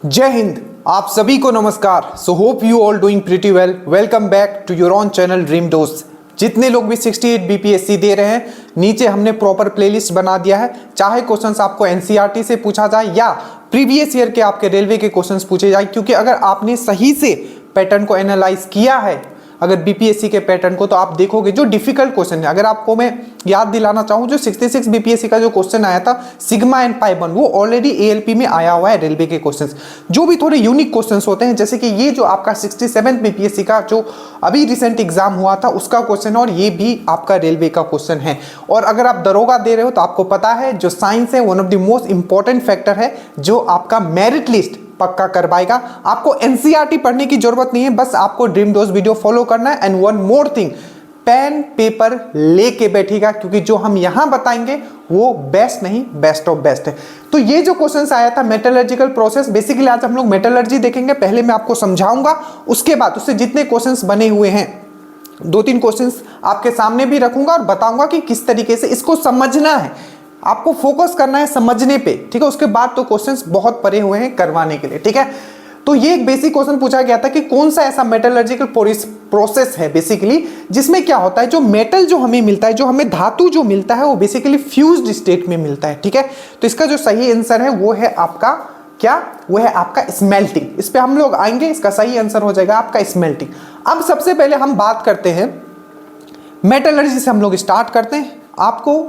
जय हिंद, आप सभी को नमस्कार। So hope you all doing pretty well. Welcome back to your own channel dream दोस्त। जितने लोग भी 68 बीपीएससी दे रहे हैं, नीचे हमने प्रॉपर प्लेलिस्ट बना दिया है। चाहे क्वेश्चंस आपको एनसीईआरटी से पूछा जाए या प्रीवियस ईयर के आपके रेलवे के क्वेश्चंस पूछे जाए, क्योंकि अगर आपने सही से पैटर्न को एनालाइज किया है अगर बीपीएससी के पैटर्न को, तो आप देखोगे जो डिफिकल्ट क्वेश्चन है। अगर आपको मैं याद दिलाना चाहूं, जो 66 बीपीएससी का जो क्वेश्चन आया था सिग्मा एंड पाई 1, वो ऑलरेडी एएलपी में आया हुआ है रेलवे के क्वेश्चंस। जो भी थोड़े यूनिक क्वेश्चंस होते हैं, जैसे कि ये जो आपका 67 बीपीएससी का जो अभी रिसेंट एग्जाम हुआ था उसका क्वेश्चन, और ये भी आपका रेलवे का क्वेश्चन है। और अगर आप दरोगा दे रहे हो तो आपको पता है जो साइंस है one of the most important factor है जो आपका मेरिट लिस्ट पक्का करवाएगा। आपको एनसीईआरटी पढ़ने की जरूरत नहीं है, बस आपको ड्रीम डोज वीडियो फॉलो करना है। And one more thing, pen paper लेके बैठिएगा, क्योंकि जो हम यहां बताएंगे वो बेस्ट नहीं बेस्ट ऑफ बेस्ट है। तो ये जो क्वेश्चंस आया था मेटलर्जिकल प्रोसेस, बेसिकली आज हम लोग मेटलर्जी देखेंगे। पहले मैं आपको समझाऊंगा, उसके बाद उससे जितने क्वेश्चंस बने हुए हैं 2-3 क्वेश्चंस आपके सामने भी रखूंगा और बताऊंगा कि किस तरीके से इसको समझना है। आपको फोकस करना है समझने पे, ठीक है। उसके बाद तो क्वेश्चंस बहुत परे हुए हैं करवाने के लिए, ठीक है। तो ये एक बेसिक क्वेश्चन पूछा गया था कि कौन सा ऐसा मेटलर्जिकल प्रोसेस है बेसिकली जिसमें क्या होता है, जो मेटल जो हमें मिलता है, जो हमें धातु जो मिलता है, वो बेसिकली फ्यूज्ड स्टेट में मिलता है, ठीक है। तो इसका जो सही आंसर है वो है आपका क्या, वो है आपका स्मेल्टिंग। इस पे हम लोग आएंगे, इसका सही आंसर हो जाएगा आपका स्मेल्टिंग। अब सबसे पहले हम बात करते हैं मेटलर्जी से, हम लोग स्टार्ट करते हैं। आपको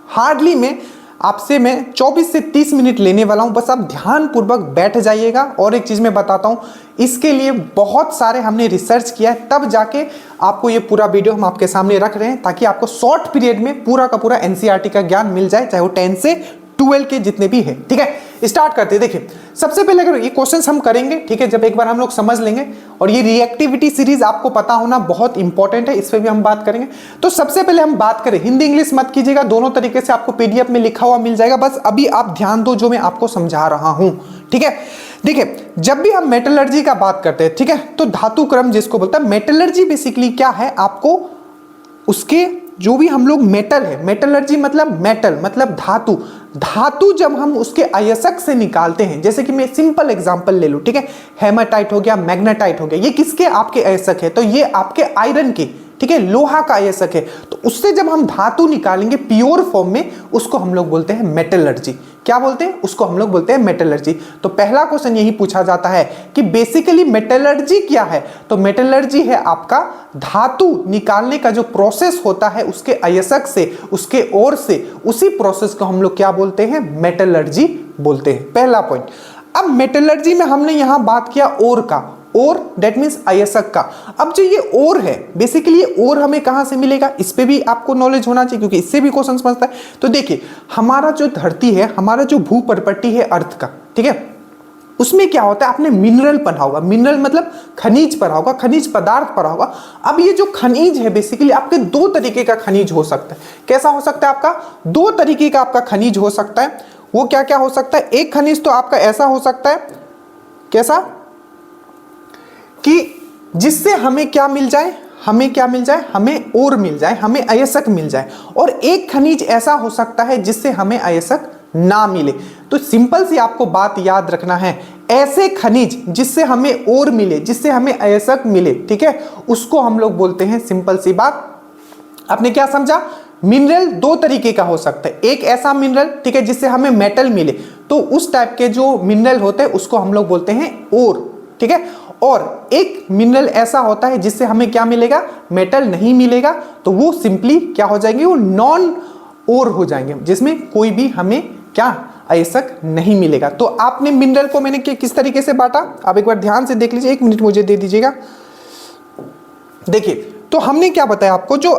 हार्डली में आपसे मैं 24 से 30 मिनट लेने वाला हूं, बस आप ध्यानपूर्वक बैठ जाइएगा। और एक चीज मैं बताता हूं, इसके लिए बहुत सारे हमने रिसर्च किया है, तब जाके आपको ये पूरा वीडियो हम आपके सामने रख रहे हैं, ताकि आपको शॉर्ट पीरियड में पूरा का पूरा एनसीईआरटी का ज्ञान मिल जाए, चाहे वो 10 से 12 के जितने भी है, ठीक है। स्टार्ट करते हैं। देखिए, सबसे पहले अगर ये क्वेश्चंस हम करेंगे, ठीक है, जब एक बार हम लोग समझ लेंगे, और ये रिएक्टिविटी सीरीज आपको पता होना बहुत इंपॉर्टेंट है, इस पे भी हम बात करेंगे। तो सबसे पहले हम बात करें, हिंदी इंग्लिश मत कीजिएगा, दोनों तरीके से आपको पीडीएफ में लिखा हुआ मिल जाएगा। बस अभी आप ध्यान दो जो मैं आपको समझा रहा हूं, ठीक है। देखिए, जब भी हम मेटलर्जी का बात करते हैं, ठीक है, तो धातु क्रम जिसको बोलता है, मेटलर्जी बेसिकली क्या है, आपको उसके जो भी हम लोग मेटल है, मेटलर्जी मतलब मेटल मतलब धातु, धातु जब हम उसके अयस्क से निकालते हैं, जैसे कि मैं सिंपल एग्जांपल ले लूं, ठीक है, हेमाटाइट हो गया, मैग्नेटाइट हो गया, ये किसके आपके अयस्क है, तो ये आपके आयरन के, ठीक है, लोहा का अयस्क है। तो उससे जब हम धातु निकालेंगे प्योर फॉर्म में, उसको हम लोग बोलते हैं मेटलर्जी। क्या बोलते हैं उसको, हम लोग बोलते हैं मेटलर्जी। तो पहला क्वेश्चन यही पूछा जाता है कि बेसिकली मेटलर्जी क्या है, तो मेटलर्जी है आपका धातु निकालने का जो प्रोसेस होता है उसके अयस्क से, उसके ओर से, उसी प्रोसेस को हम लोग क्या बोलते हैं, मेटलर्जी बोलते हैं। पहला पॉइंट। अब मेटलर्जी में हमने यहां बात किया ओर का, और दैट मींस अयस्क का। अब जो ये ओर है, बेसिकली ये ओर हमें कहां से मिलेगा, इस पे भी आपको नॉलेज होना चाहिए, क्योंकि इससे भी क्वेश्चन बनता है। तो देखिए, हमारा जो धरती है, हमारा जो भू परपट्टी है अर्थ का, ठीक है, उसमें क्या होता है, आपने मिनरल पढ़ा होगा, मिनरल मतलब खनिज पढ़ा होगा, खनिज पदार्थ पढ़ा होगा। अब ये जो खनिज है बेसिकली आपके 2 तरीके का खनिज हो सकता है। कैसा हो सकता है आपका, 2 तरीके का आपका खनिज हो सकता है। वो क्या क्या हो सकता है, एक खनिज तो आपका ऐसा हो सकता है, कैसा कि जिससे हमें क्या मिल जाए, हमें क्या मिल जाए, हमें ओर मिल जाए, हमें अयस्क मिल जाए। और एक खनिज ऐसा हो सकता है जिससे हमें अयस्क ना मिले। तो सिंपल सी आपको बात याद रखना है, ऐसे खनिज जिससे हमें ओर मिले, जिससे हमें अयस्क मिले, ठीक है, उसको हम लोग बोलते हैं, सिंपल सी बात। आपने क्या समझा, मिनरल 2 तरीके का हो सकता है। एक ऐसा मिनरल, ठीक है, जिससे हमें मेटल मिले, तो उस टाइप के जो मिनरल होते हैं उसको हम लोग बोलते हैं ओर, ठीक है। और एक मिनरल ऐसा होता है जिससे हमें क्या मिलेगा, मेटल नहीं मिलेगा, तो वो सिंपली क्या हो जाएंगे, वो नॉन ओर हो जाएंगे, जिसमें कोई भी हमें क्या अयस्क नहीं मिलेगा। तो आपने मिनरल को मैंने किस तरीके से बांटा, आप एक बार ध्यान से देख लीजिए, 1 मिनट मुझे दे दीजिएगा। देखिए, तो हमने क्या बताया आपको, जो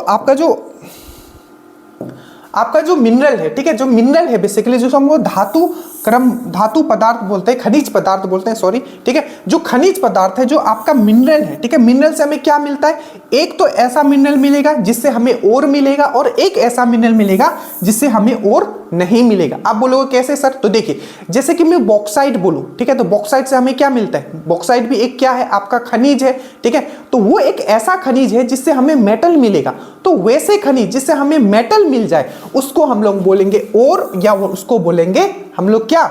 आपका जो मिनरल है, ठीक है, जो मिनरल है बेसिकली, जो हम वो धातु पदार्थ बोलते हैं, खनिज पदार्थ बोलते हैं, सॉरी, ठीक है, जो खनिज पदार्थ है, जो आपका मिनरल है, ठीक है, मिनरल से हमें क्या मिलता है, एक तो ऐसा मिनरल मिलेगा जिससे हमें ओर मिलेगा, और एक ऐसा मिनरल मिलेगा जिससे हमें ओर नहीं मिलेगा। आप बोलोगे कैसे सर, तो देखिए, जैसे कि मैं बॉक्साइट बोलूं, ठीक है, तो बॉक्साइट से हमें क्या मिलता है, बॉक्साइट भी एक क्या है, आपका खनिज है, ठीक है, तो वो एक ऐसा खनिज है जिससे हमें मेटल मिलेगा। तो वैसे खनिज जिससे हमें मेटल मिल जाए, उसको हम लोग बोलेंगे और, या उसको बोलेंगे हम लोग क्या,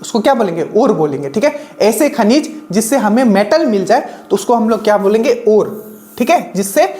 उसको क्या बोलेंगे, और बोलेंगे। ठीक है, ऐसे खनिज जिससे हमें मेटल मिल जाए तो उसको हम लोग क्या बोलेंगे, और। ठीक है, जिससे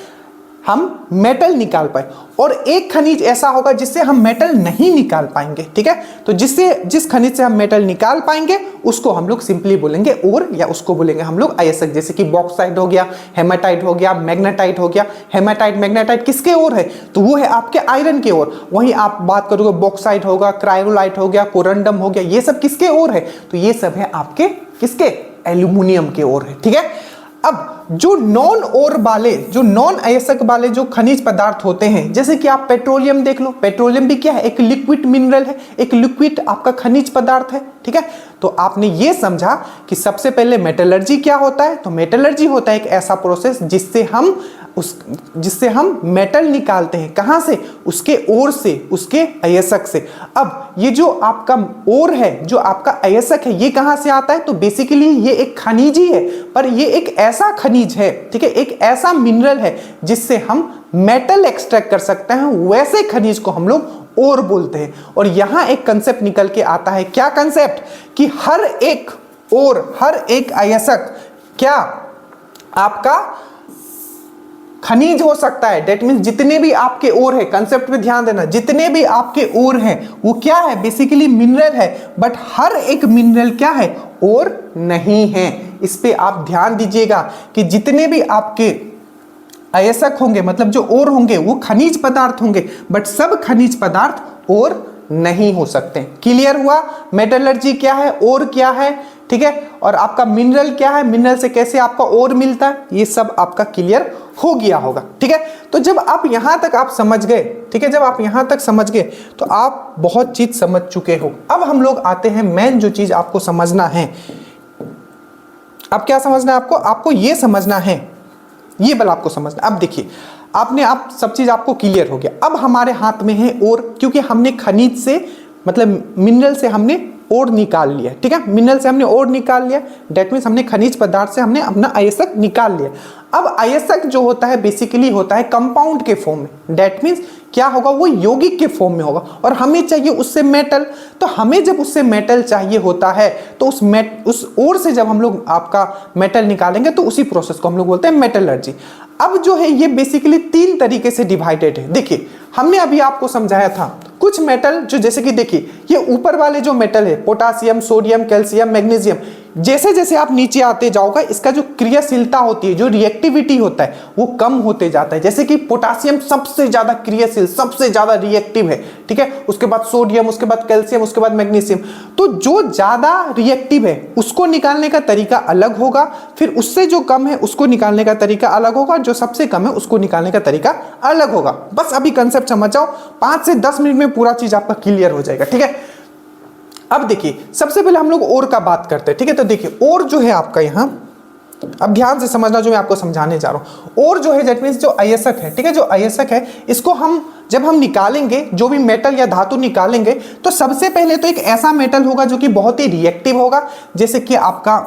हम मेटल निकाल पाए। और एक खनिज ऐसा होगा जिससे हम मेटल नहीं निकाल पाएंगे। ठीक है, तो जिस खनिज से हम मेटल निकाल पाएंगे उसको हम लोग सिंपली बोलेंगे और, या उसको बोलेंगे हम लोग अयस्क। जैसे कि बॉक्साइट हो गया, हेमाटाइट हो गया, मैग्नेटाइट हो गया। हेमाटाइट मैग्नेटाइट किसके ओर है, तो वो है आपके आयरन के ओर। वहीं आप बात करोगे बॉक्साइट होगा, क्रायोलाइट हो गया, कोरंडम हो गया, ये सब किसके ओर है, तो ये सब है आपके किसके, एल्यूमिनियम के ओर है। ठीक है, अब जो नॉन ओर वाले, जो नॉन अयस्क वाले जो खनिज पदार्थ होते हैं, जैसे कि आप पेट्रोलियम देख लो, पेट्रोलियम भी क्या है, एक लिक्विड मिनरल है, एक लिक्विड आपका खनिज पदार्थ है। ठीक है, तो आपने ये समझा कि सबसे पहले मेटलर्जी क्या होता है, तो मेटलर्जी होता है एक ऐसा प्रोसेस जिससे हम मेटल निकालते हैं। कहां से, उसके ओर से, उसके अयस्क से। अब ये जो आपका ओर है, जो आपका अयस्क है, ये कहां से आता है, तो बेसिकली ये एक खनिज ही है, पर ये एक ऐसा खनिज है, ठीक है, एक ऐसा मिनरल है जिससे हम मेटल एक्सट्रैक्ट कर सकते हैं। वैसे खनिज को हम लोग ओर बोलते हैं। और यहां एक कंसेप्ट निकल के आता है, क्या कंसेप्ट, कि हर एक ओर, हर एक अयस्क क्या आपका खनिज हो सकता है। डेट मीन्स जितने भी आपके ओर है, कंसेप्ट पे ध्यान देना, जितने भी आपके ओर हैं वो क्या है, बेसिकली मिनरल है। बट हर एक मिनरल क्या है, ओर नहीं है। इस पे आप ध्यान दीजिएगा कि जितने भी आपके अयस्क होंगे, मतलब जो ओर होंगे, वो खनिज पदार्थ होंगे, बट सब खनिज पदार्थ ओर नहीं हो सकते। क्लियर हुआ, मेटलर्जी क्या है, ओर क्या है, ठीक है, और आपका मिनरल क्या है, मिनरल से कैसे आपका ओर मिलता है, ये सब आपका क्लियर हो गया होगा। ठीक है, तो जब आप यहां तक आप समझ गए, ठीक है, जब आप यहां तक समझ गए तो आप बहुत चीज समझ चुके हो। अब हम लोग आते हैं मेन जो चीज आपको समझना है। अब क्या समझना है आपको ये समझना है, ये बल आपको समझना। अब देखिए, आप सब चीज आपको क्लियर हो गया। अब हमारे हाथ में है ओर, क्योंकि हमने खनिज से, मतलब मिनरल से हमने ओर निकाल लिया। ठीक है, मिनरल से हमने ओर निकाल लिया, डेट मीन्स हमने खनिज पदार्थ से हमने अपना अयस्क निकाल लिया। अब अयस्क जो होता है बेसिकली होता है कंपाउंड के फॉर्म में। डेट मीन्स क्या होगा, वो यौगिक के फॉर्म में होगा, और हमें चाहिए उससे मेटल। तो हमें जब उससे मेटल चाहिए होता है तो उस ओर से जब हम लोग आपका मेटल निकालेंगे तो उसी प्रोसेस को हम लोग बोलते हैं मेटलर्जी। अब जो है ये बेसिकली 3 तरीके से डिवाइडेड है। देखिए, हमने अभी आपको समझाया था कुछ मेटल जो, जैसे कि देखिए ये ऊपर वाले जो मेटल है, पोटासियम, सोडियम, कैल्शियम, मैग्नीशियम, जैसे जैसे आप नीचे आते जाओगे इसका जो क्रियाशीलता होती है, जो रिएक्टिविटी होता है, वो कम होते जाता है। जैसे कि पोटासियम सबसे ज्यादा क्रियाशील, सबसे ज्यादा रिएक्टिव है। ठीक है, उसके बाद सोडियम, उसके बाद कैल्शियम, उसके बाद मैग्नीशियम। तो जो ज्यादा रिएक्टिव है उसको निकालने का तरीका अलग होगा, फिर उससे जो कम है उसको निकालने का तरीका अलग होगा, जो सबसे कम है उसको निकालने का तरीका अलग होगा। बस अभी कंसेप्ट समझ जाओ, 5 से 10 मिनट में पूरा चीज आपका क्लियर हो जाएगा। ठीक है, अब देखिए सबसे पहले हम लोग ओर का बात करते हैं। ठीक है, तो देखिए ओर जो है आपका यहां, अब ध्यान से समझना जो मैं आपको समझाने जा रहा हूं। ओर जो है दैट मींस जो अयस्क है, ठीक है, जो अयस्क है इसको जब हम निकालेंगे, जो भी मेटल या धातु निकालेंगे, तो सबसे पहले तो एक ऐसा मेटल होगा जो कि बहुत ही रिएक्टिव होगा, जैसे कि आपका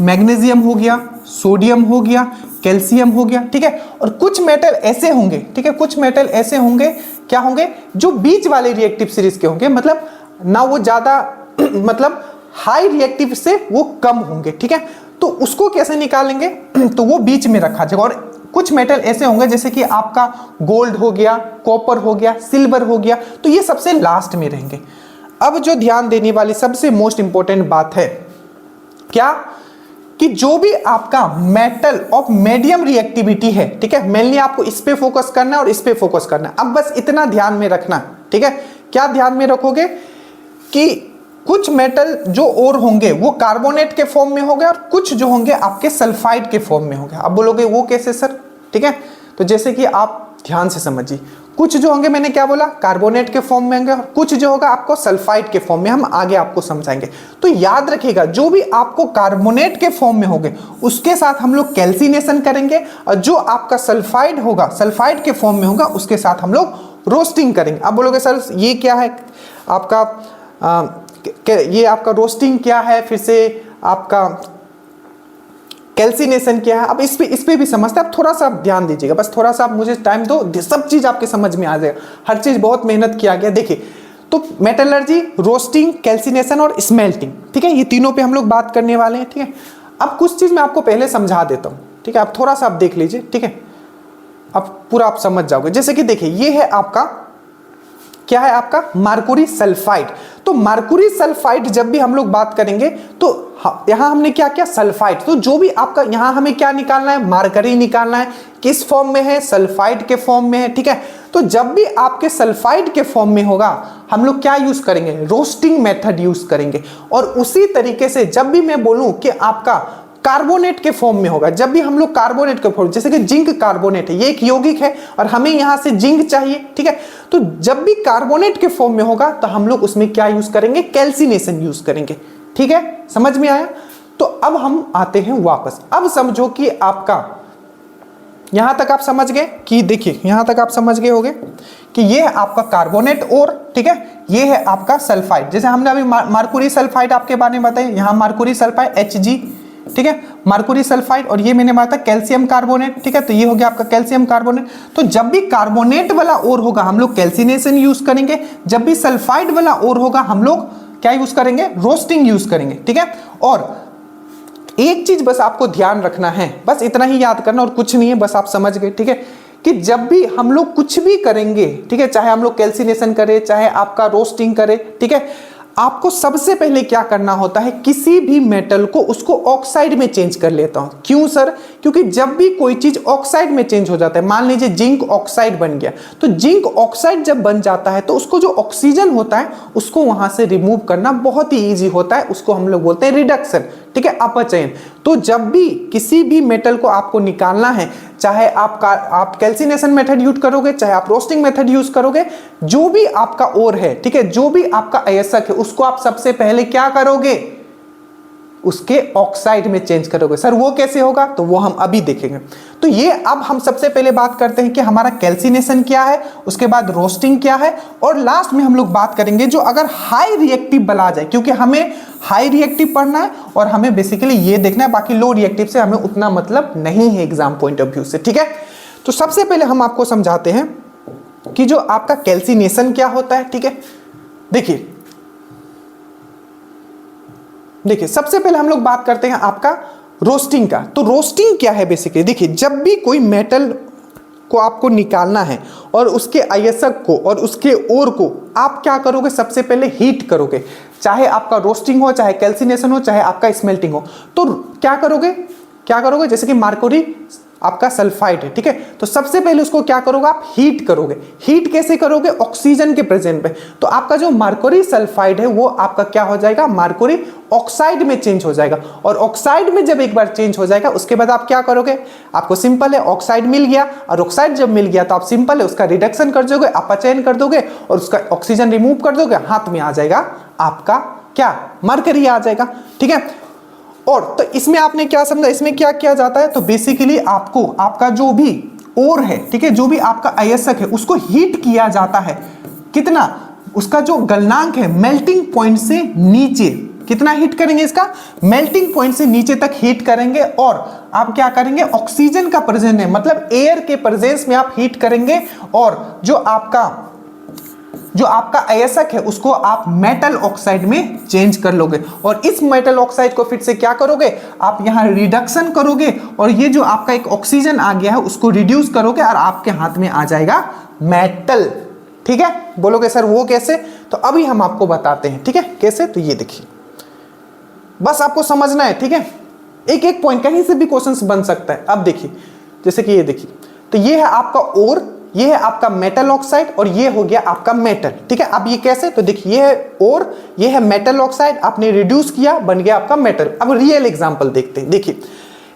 मैग्नीशियम हो गया, सोडियम हो गया, कैल्शियम हो गया। ठीक है, और कुछ मेटल ऐसे होंगे, ठीक है, कुछ मेटल ऐसे होंगे, क्या होंगे, जो बीच वाले रिएक्टिव सीरीज के होंगे, मतलब ना वो ज्यादा मतलब हाई रिएक्टिव से वो कम होंगे। ठीक है, तो उसको कैसे निकालेंगे, तो वो बीच में रखा जाएगा। और कुछ मेटल ऐसे होंगे जैसे कि आपका गोल्ड हो गया, कॉपर हो गया, सिल्वर हो गया, तो ये सबसे लास्ट में रहेंगे। अब जो ध्यान देने वाली सबसे मोस्ट इंपॉर्टेंट बात है क्या, कि जो भी आपका मेटल ऑफ मीडियम रिएक्टिविटी है, ठीक है, मेनली आपको इस पे फोकस करना है और इस पे फोकस करना है। अब बस इतना ध्यान में रखना, ठीक है, क्या ध्यान में रखोगे कि कुछ मेटल जो और होंगे वो कार्बोनेट के फॉर्म में होंगे और कुछ जो होंगे आपके सल्फाइड के फॉर्म में होंगे। अब बोलोगे वो कैसे सर, ठीक है, तो जैसे कि आप ध्यान से समझिए, कुछ जो होंगे मैंने क्या बोला, कार्बोनेट के फॉर्म में होंगे, और कुछ जो होगा आपको सल्फाइड के फॉर्म में, हम आगे आपको समझाएंगे। तो याद रखिएगा, जो भी आपको कार्बोनेट के फॉर्म में होंगे उसके साथ हम लोग कैल्सिनेशन करेंगे, और जो आपका सल्फाइड होगा, सल्फाइड के फॉर्म में होगा, उसके साथ हम लोग रोस्टिंग करेंगे। अब बोलोगे सर ये क्या है आपका, ये आपका रोस्टिंग क्या है, फिर से आपका कैल्सिनेशन क्या है, अब इस पे भी समझते हैं। अब थोड़ा सा आप ध्यान दीजिएगा, बस थोड़ा सा आप मुझे टाइम दो, सब चीज आपके समझ में आ जाएगा। हर चीज बहुत मेहनत किया गया। देखिए, तो मेटलर्जी, रोस्टिंग, कैल्सिनेशन और स्मेल्टिंग, ठीक है, ये तीनों पे हम लोग बात करने वाले हैं, ठीक है। अब कुछ चीज मैं आपको पहले समझा देता हूं, ठीक है, आप थोड़ा सा आप देख लीजिए, ठीक है, अब पूरा आप समझ जाओगे। जैसे कि देखिए, ये है आपका, क्या है आपका, मरकुरी सल्फाइड। तो मरकुरी सल्फाइड जब भी हम लोग बात करेंगे तो यहां हमने क्या किया, सल्फाइड। तो जो भी आपका यहां हमें क्या निकालना है, मरकरी निकालना है। किस फॉर्म में है, सल्फाइड के फॉर्म में है, ठीक है। तो जब भी आपके सल्फाइड के फॉर्म में होगा, हम लोग क्या यूज करेंगे, रोस्टिंग मेथड यूज करेंगे। और उसी तरीके से जब भी मैं बोलूं कि आपका कार्बोनेट के फॉर्म में होगा, जब भी हम लोग कार्बोनेट के फॉर्म, जैसे कि जिंक कार्बोनेट है, ये एक यौगिक है और हमें यहां से जिंक चाहिए, ठीक है। तो जब भी कार्बोनेट के फॉर्म में होगा तो हम लोग उसमें क्या यूज करेंगे, कैल्सिनेशन यूज करेंगे, ठीक है, समझ में आया। तो अब हम आते हैं वापस। अब समझो कि आपका यहां तक आप समझ गए कि देखिए, यहां तक आप समझ गए होंगे कि ये है आपका कार्बोनेट और, ठीक है, ये है आपका सल्फाइड। जैसे हमने अभी मरकुरी सल्फाइड आपके बारे में बताया, यहां मरकुरी सल्फाइड Hg, ठीक है, मरकुरी सल्फाइड, और ये मैंने बताया कैल्शियम कार्बोनेट, ठीक है। तो ये हो गया आपका कैल्शियम कार्बोनेट। तो जब भी कार्बोनेट वाला और होगा हम लोग कैल्सिनेशन यूज करेंगे, जब भी सल्फाइड वाला और होगा हम लोग क्या यूज करेंगे, रोस्टिंग यूज करेंगे, ठीक है। और एक चीज बस आपको ध्यान रखना है, बस इतना ही याद करना और कुछ नहीं है, बस आप समझ गए, ठीक है, कि जब भी हम लोग कुछ भी करेंगे, ठीक है, चाहे हम लोग कैल्सिनेशन करें, चाहे आपका रोस्टिंग करें, ठीक है, आपको सबसे पहले क्या करना होता है, किसी भी मेटल को उसको ऑक्साइड में चेंज कर लेता हूं। क्यों सर, क्योंकि जब भी कोई चीज ऑक्साइड में चेंज हो जाता है, मान लीजिए जिंक ऑक्साइड बन गया, तो जिंक ऑक्साइड जब बन जाता है तो उसको जो ऑक्सीजन होता है उसको वहां से रिमूव करना बहुत ही ईजी होता है, उसको हम लोग बोलते हैं रिडक्शन, ठीक है, अपचयन। तो जब भी किसी भी मेटल को आपको निकालना है, चाहे आप कैल्सिनेशन मेथड यूज करोगे, चाहे आप रोस्टिंग मेथड यूज करोगे, जो भी आपका ओर है, ठीक है, जो भी आपका अयस्क है, उसको आप सबसे पहले क्या करोगे, उसके ऑक्साइड में चेंज करोगे। सर वो कैसे होगा, तो वो हम अभी देखेंगे। तो ये अब हम सबसे पहले बात करते हैं कि हमारा कैल्सिनेशन क्या है, उसके बाद रोस्टिंग क्या है, और लास्ट में हम लोग बात करेंगे जो अगर हाई रिएक्टिव बना जाए, क्योंकि हमें हाई रिएक्टिव पढ़ना है और हमें बेसिकली ये देखना है, बाकी लो रिएक्टिव से हमें उतना मतलब नहीं है एग्जाम पॉइंट ऑफ व्यू से, ठीक है। तो सबसे पहले हम आपको समझाते हैं कि जो आपका कैल्सिनेशन क्या होता है, ठीक है। देखिए सबसे पहले हम लोग बात करते हैं आपका रोस्टिंग का। तो रोस्टिंग क्या है बेसिकली, देखिए जब भी कोई मेटल को आपको निकालना है और उसके अयस्क को और उसके ओर को आप क्या करोगे, सबसे पहले हीट करोगे, चाहे आपका रोस्टिंग हो, चाहे कैल्सिनेशन हो, चाहे आपका स्मेल्टिंग हो। तो क्या करोगे, जैसे कि मरकुरी आपका सल्फाइड है, ठीक है, तो सबसे पहले उसको क्या करोगे, आप हीट करोगे। हीट कैसे करोगे, ऑक्सीजन के प्रेजेंट पे। तो आपका जो मरकुरी सल्फाइड है वो आपका क्या हो जाएगा, मरकुरी ऑक्साइड में चेंज हो जाएगा। और ऑक्साइड में जब एक बार चेंज हो जाएगा उसके बाद आप क्या करोगे, आपको सिंपल है, ऑक्साइड मिल गया, और ऑक्साइड जब मिल गया तो आप सिंपल है उसका रिडक्शन कर दोगे, अपचयन कर दोगे और उसका ऑक्सीजन रिमूव कर दोगे, हाथ में आ जाएगा आपका क्या, मरकरी आ जाएगा, ठीक है। और तो इसमें आपने क्या समझा, इसमें क्या किया जाता है, तो बेसिकली आपको आपका जो भी ओर है, ठीक है, जो भी आपका अयस्क है उसको हीट किया जाता है। कितना, उसका जो गलनांक है मेल्टिंग पॉइंट से नीचे, कितना हीट करेंगे, इसका मेल्टिंग पॉइंट से नीचे तक हीट करेंगे। और आप क्या करेंगे, ऑक्सीजन का प्रेजेंस है, मतलब एयर के प्रेजेंस में आप हीट करेंगे, और जो आपका अयस्क है उसको आप मेटल ऑक्साइड में चेंज कर लोगे। और इस मेटल ऑक्साइड को फिर से क्या करोगे, आप यहां रिडक्शन करोगे, और ये जो आपका एक ऑक्सीजन आ गया है उसको रिड्यूस करोगे और आपके हाथ में आ जाएगा मेटल, ठीक है। बोलोगे सर वो कैसे, तो अभी हम आपको बताते हैं, ठीक है, कैसे। तो ये देखिए, बस आपको समझना है, ठीक है, एक एक पॉइंट, कहीं से भी क्वेश्चंस बन सकता है। अब देखिए, जैसे कि ये देखिए, तो ये है आपका ओर, ये है आपका मेटल ऑक्साइड, और ये हो गया आपका मेटल, ठीक है। अब ये कैसे, तो देखिए ये है ओर, ये है मेटल ऑक्साइड, आपने रिड्यूस किया, बन गया आपका मेटल। अब रियल एग्जांपल देखते हैं। देखिए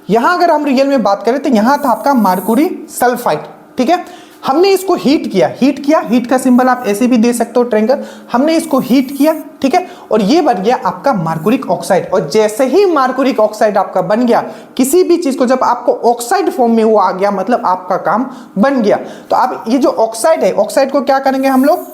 यहां अगर हम रियल में बात करें तो यहां था आपका मरकुरी सल्फाइड, ठीक है, हमने इसको हीट किया, हीट का सिंबल आप ऐसे भी दे सकते हो, ट्रायंगल। हमने इसको हीट किया, ठीक है, और ये बन गया आपका मरकुरिक ऑक्साइड। और जैसे ही मरकुरिक ऑक्साइड आपका बन गया, किसी भी चीज को जब आपको ऑक्साइड फॉर्म में वो आ गया, मतलब आपका काम बन गया। तो अब ये जो ऑक्साइड है, ऑक्साइड को क्या करेंगे हम लोग,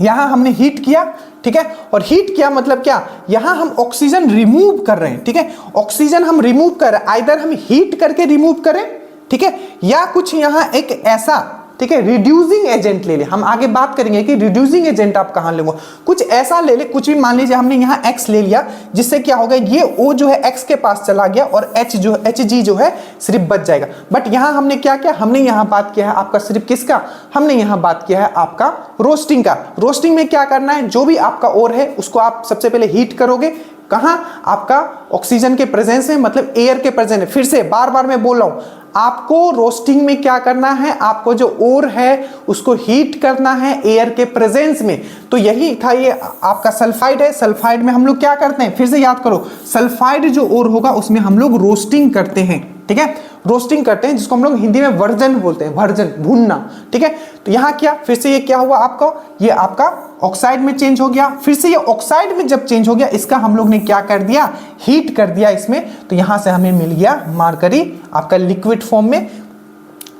यहां हमने हीट किया, ठीक है। और हीट क्या मतलब क्या, यहां हम ऑक्सीजन रिमूव कर रहे हैं, ठीक है, ऑक्सीजन हम रिमूव कर रहे हैं, आइदर हम हीट करके रिमूव करें, ठीक है, या कुछ यहां एक ऐसा, ठीक है, रिड्यूसिंग एजेंट ले ले। हम आगे बात करेंगे कि रिड्यूसिंग एजेंट आप कहां लेंगे, कुछ ऐसा ले ले, कुछ भी मान लीजिए हमने यहां X ले लिया, जिससे क्या होगा, ये O जो है X के पास चला गया और Hg जो है सिर्फ बच जाएगा। बट यहां हमने क्या किया, हमने यहां बात किया है आपका सिर्फ किसका, हमने यहां बात किया है आपका रोस्टिंग का। रोस्टिंग में क्या करना है, जो भी आपका ओर है उसको आप सबसे पहले हीट करोगे, कहां, आपका ऑक्सीजन के प्रेजेंस में, मतलब एयर के प्रेजेंस में। फिर से बार बार मैं बोल रहा हूं, आपको रोस्टिंग में क्या करना है, आपको जो ओर है उसको हीट करना है एयर के प्रेजेंस में। तो यही था, ये आपका सल्फाइड है, सल्फाइड में हम लोग क्या करते हैं, फिर से याद करो, सल्फाइड जो ओर होगा उसमें हम लोग रोस्टिंग करते हैं, ठीक है, रोस्टिंग करते हैं, जिसको हम लोग हिंदी में वर्जन बोलते हैं, वर्जन, भूनना, ठीक है। तो यहाँ क्या, फिर से ये क्या हुआ आपका, ये आपका ऑक्साइड में चेंज हो गया, फिर से ये ऑक्साइड में जब चेंज हो गया, इसका हम लोग ने क्या कर दिया, हीट कर दिया इसमें, तो यहां से हमें मिल गया मार्करी आपका लिक्विड फॉर्म में,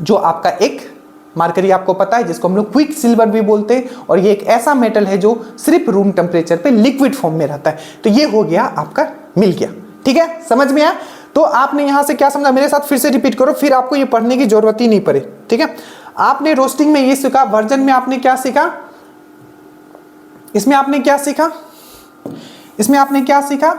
जो आपका एक मार्करी आपको पता है जिसको हम लोग क्विक सिल्वर भी बोलते हैं, और ये एक ऐसा मेटल है जो सिर्फ रूम टेम्परेचर पे लिक्विड फॉर्म में रहता है। तो ये हो गया आपका, मिल गया, ठीक है, समझ में आया। तो आपने यहां से क्या समझा, मेरे साथ फिर से रिपीट करो, फिर आपको ये पढ़ने की जरूरत ही नहीं पड़े, ठीक है। आपने रोस्टिंग में ये सीखा, वर्जन में आपने क्या सीखा, इसमें आपने क्या सीखा, इसमें आपने क्या सीखा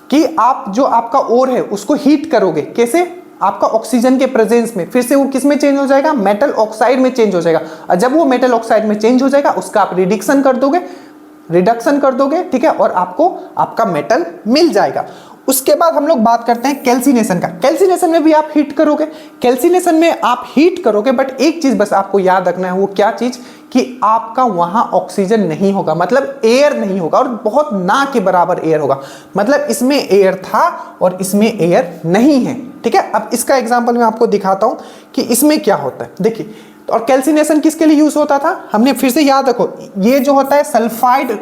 कि आप जो आपका ओर है उसको हीट करोगे, कैसे, आपका ऑक्सीजन के प्रेजेंस में, फिर से वो किस में चेंज हो जाएगा, मेटल ऑक्साइड में चेंज हो जाएगा, और जब वो मेटल ऑक्साइड में चेंज हो जाएगा उसका आप रिडक्शन कर दोगे, ठीक है, और आपको आपका मेटल मिल जाएगा। उसके बाद हम लोग बात करते हैं कैल्सिनेशन का। कैल्सिनेशन में भी आप हीट करोगे, कैल्सिनेशन में आप हीट करोगे, बट एक चीज बस आपको याद रखना है, वो क्या चीज, कि आपका वहां ऑक्सीजन नहीं होगा, मतलब एयर नहीं होगा, और बहुत ना के बराबर एयर होगा, मतलब इसमें एयर था और इसमें एयर नहीं है, ठीक है। अब इसका एग्जांपल मैं आपको दिखाता हूं कि इसमें क्या होता है, देखिए। और कैल्सिनेशन किसके लिए यूज होता था, हमने फिर से याद रखो, ये जो होता है सल्फाइड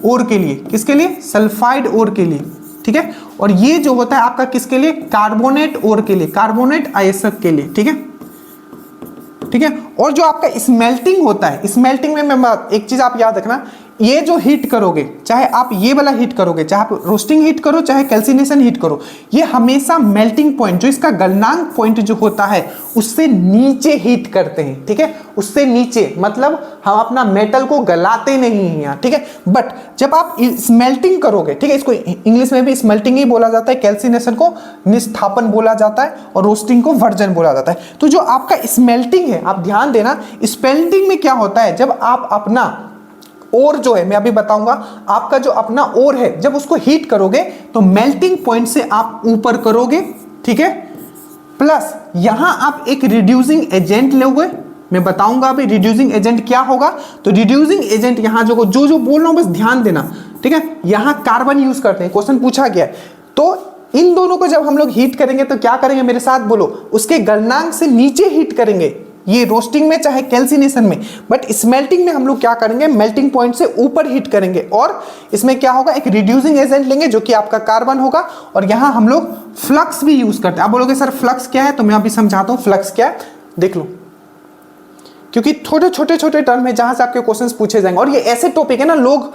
ओर के लिए, किसके लिए, सल्फाइड ओर के लिए, ठीक है, और ये जो होता है आपका किसके लिए, कार्बोनेट ओर के लिए, कार्बोनेट आयस्क के लिए, ठीक है, ठीक है। और जो आपका स्मेल्टिंग होता है, स्मेल्टिंग में मैं एक चीज आप याद रखना, ये जो हीट करोगे, चाहे आप ये वाला हीट करोगे, चाहे आप रोस्टिंग हीट करो, चाहे कैल्सिनेशन हीट करो, ये हमेशा मेल्टिंग पॉइंट, जो इसका गलनांक पॉइंट जो होता है उससे नीचे हीट करते हैं, ठीक है, उससे नीचे, मतलब हम अपना मेटल को गलाते नहीं हैं यहाँ, ठीक है। बट जब आप स्मेल्टिंग करोगे, ठीक है, इसको इंग्लिश में भी स्मेल्टिंग ही बोला जाता है, कैल्सिनेशन को निस्थापन बोला जाता है, और रोस्टिंग को वर्जन बोला जाता है। तो जो आपका स्मेल्टिंग है, आप ध्यान देना, स्मेल्टिंग में क्या होता है, जब आप अपना ओर जो है, मैं अभी बताऊंगा, आपका जो अपना ओर है जब उसको हीट करोगे तो मेल्टिंग पॉइंट से आप ऊपर करोगे, ठीक है, प्लस यहां आप एक रिड्यूसिंग एजेंट लोगे, मैं बताऊंगा अभी रिड्यूसिंग एजेंट क्या होगा। तो रिड्यूसिंग एजेंट यहां जो बोल रहा हूं बस ध्यान देना, ठीक है, यहां कार्बन यूज करते हैं, क्वेश्चन पूछा गया है। तो इन दोनों को जब हम लोग हीट करेंगे तो क्या करेंगे, मेरे साथ बोलो, उसके गलनांक से नीचे हीट करेंगे, ये रोस्टिंग में चाहे कैल्सिनेशन में। बट स्मेल्टिंग में हम लोग क्या करेंगे, मेल्टिंग पॉइंट से ऊपर हीट करेंगे, और इसमें क्या होगा, एक रिड्यूसिंग एजेंट लेंगे जो कि आपका कार्बन होगा, और यहां हम लोग फ्लक्स भी यूज करते हैं। आप बोलोगे सर फ्लक्स क्या है, तो मैं अभी समझाता हूं फ्लक्स क्या है, देख लो, क्योंकि छोटे टर्म है जहां से आपके क्वेश्चंस पूछे जाएंगे, और ये ऐसे टॉपिक है ना, लोग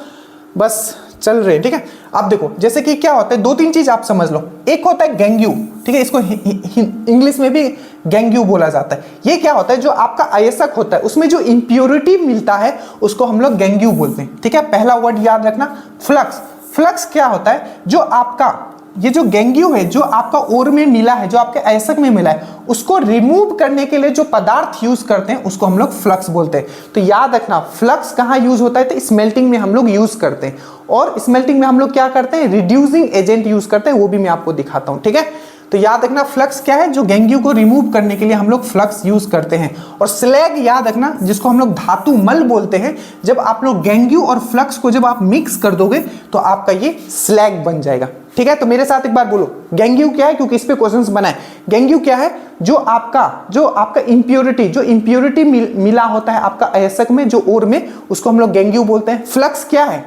बस चल रहे हैं, ठीक है। आप देखो, जैसे कि क्या होता है, दो तीन चीज आप समझ लो, एक होता है गैंग्यू, ठीक है, इसको इंग्लिश में भी गैंग्यू बोला जाता है। ये क्या होता है, जो आपका अयस्क होता है उसमें जो इंप्योरिटी मिलता है उसको हम लोग गैंग्यू बोलते हैं, ठीक है। पहला वर्ड याद रखना, फ्लक्स। फ्लक्स क्या होता है, जो आपका ये जो गैंग्यू है, जो आपका ओर में मिला है, जो आपके अयस्क में मिला है, उसको रिमूव करने के लिए जो पदार्थ यूज करते हैं उसको हम लोग फ्लक्स बोलते हैं। तो याद रखना, फ्लक्स कहाँ यूज होता है, तो स्मेल्टिंग में हम लोग यूज करते हैं, और स्मेल्टिंग में हम लोग क्या करते हैं, रिड्यूसिंग एजेंट यूज करते हैं, वो भी मैं आपको दिखाता हूं, ठीक है। तो याद रखना, फ्लक्स क्या है, जो गैंग्यू को रिमूव करने के लिए हम लोग फ्लक्स यूज करते हैं। और स्लैग याद रखना, जिसको हम लोग धातु मल बोलते हैं, जब आप लोग गैंग्यू और फ्लक्स को जब आप मिक्स कर दोगे तो आपका ये स्लैग बन जाएगा, ठीक है। तो मेरे साथ एक बार बोलो, गैंग्यू क्या है, क्योंकि इस पे क्वेश्चंस बनाए। गैंग्यू क्या है, जो आपका इंप्योरिटी मिला होता है आपका अयस्क में, जो ओर में, उसको हम लोग गैंग्यू बोलते हैं। फ्लक्स क्या है,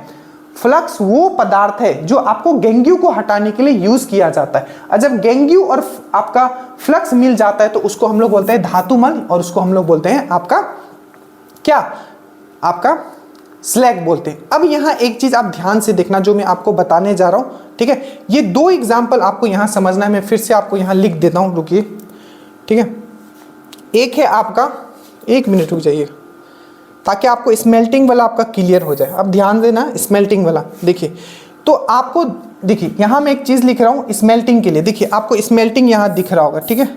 फ्लक्स वो पदार्थ है जो आपको गैंग्यू को हटाने के लिए यूज किया जाता है। और जब गैंग्यू और आपका फ्लक्स मिल जाता है तो उसको हम लोग बोलते हैं धातुमल, और उसको हम लोग बोलते हैं आपका क्या, आपका स्लैग बोलते हैं। अब यहाँ एक चीज आप ध्यान से देखना जो मैं आपको बताने जा रहा हूं, ठीक है। ये दो एग्जाम्पल आपको यहाँ समझना है, मैं फिर से आपको यहाँ लिख देता हूँ, रुकिए, ठीक है। एक है आपका, एक मिनट रुक जाइए ताकि आपको स्मेल्टिंग वाला आपका क्लियर हो जाए। अब ध्यान देना, स्मेल्टिंग वाला देखिए, तो आपको देखिए यहाँ मैं एक चीज लिख रहा हूँ स्मेल्टिंग के लिए, देखिए आपको स्मेल्टिंग यहाँ दिख रहा होगा, ठीक है।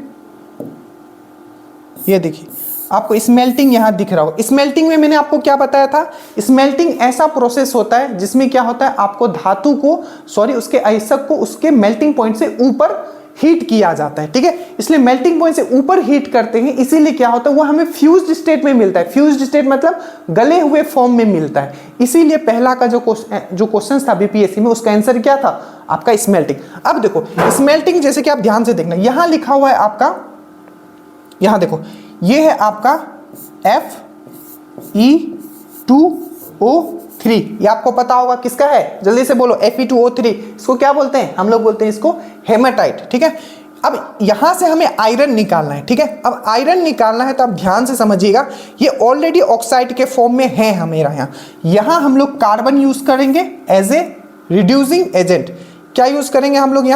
ये देखिए आपको स्मेल्टिंग यहाँ दिख रहा होगा। स्मेल्टिंग में मैंने आपको क्या बताया था, स्मेल्टिंग ऐसा प्रोसेस होता है जिसमें क्या होता है, आपको धातु को उसके अयस्क को उसके मेल्टिंग पॉइंट से ऊपर हीट किया जाता है, ठीक है। इसलिए मेल्टिंग पॉइंट से ऊपर हीट करते हैं, इसीलिए क्या होता है वो हमें फ्यूज्ड स्टेट में मिलता है। फ्यूज्ड स्टेट मतलब गले हुए फॉर्म में मिलता है। इसीलिए पहला का जो क्वेश्चन था बीपीएससी में, उसका आंसर क्या था आपका स्मेल्टिंग। अब देखो स्मेल्टिंग जैसे कि आप ध्यान से देखना, यहां लिखा हुआ है आपका, यहां देखो ये है आपका Fe2O3, ये आपको पता होगा किसका है, जल्दी से बोलो। Fe2O3 इसको क्या बोलते हैं, हम लोग बोलते हैं इसको हेमाटाइट, ठीक है। अब यहां से हमें आयरन निकालना है, ठीक है। अब आयरन निकालना है तो आप ध्यान से समझिएगा, ये ऑलरेडी ऑक्साइड के फॉर्म में है हमारा यहां हम लोग कार्बन यूज करेंगे एज ए रिड्यूसिंग एजेंट। क्या यूज करेंगे हम लोग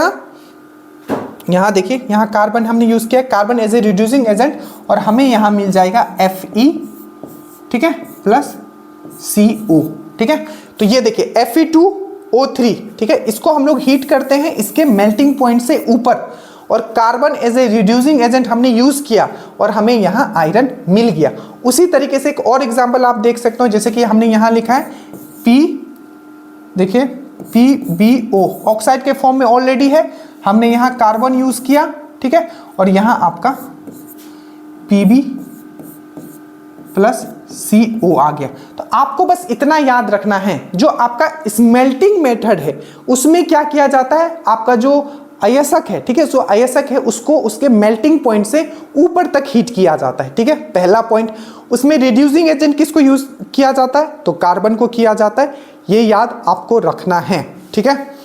यहाँ देखिए, यहाँ कार्बन हमने यूज किया, carbon as a reducing agent, और हमें यहाँ मिल जाएगा Fe, ठीक है, प्लस CO, ठीक है। तो ये देखिए Fe2O3, ठीक है, इसको हम लोग हीट करते हैं इसके मेल्टिंग पॉइंट से ऊपर, और carbon as a reducing agent हमने यूज किया और हमें यहाँ आयरन मिल गया। उसी तरीके से एक और एग्जाम्पल आप देख सकते हो, जैसे कि हमने यहाँ लिखा है देखिए PbO, ऑक्साइड के फॉर्म में ऑलरेडी है, हमने यहां कार्बन यूज किया, ठीक है, और यहां आपका Pb प्लस CO आ गया। तो आपको बस इतना याद रखना है, जो आपका स्मेल्टिंग मेथड है उसमें क्या किया जाता है, आपका जो अयस्क है, ठीक है, जो अयस्क है उसको उसके मेल्टिंग पॉइंट से ऊपर तक हीट किया जाता है, ठीक है, पहला पॉइंट। उसमें रिड्यूसिंग एजेंट किसको यूज किया जाता है, तो कार्बन को किया जाता है, ये याद आपको रखना है, ठीक है।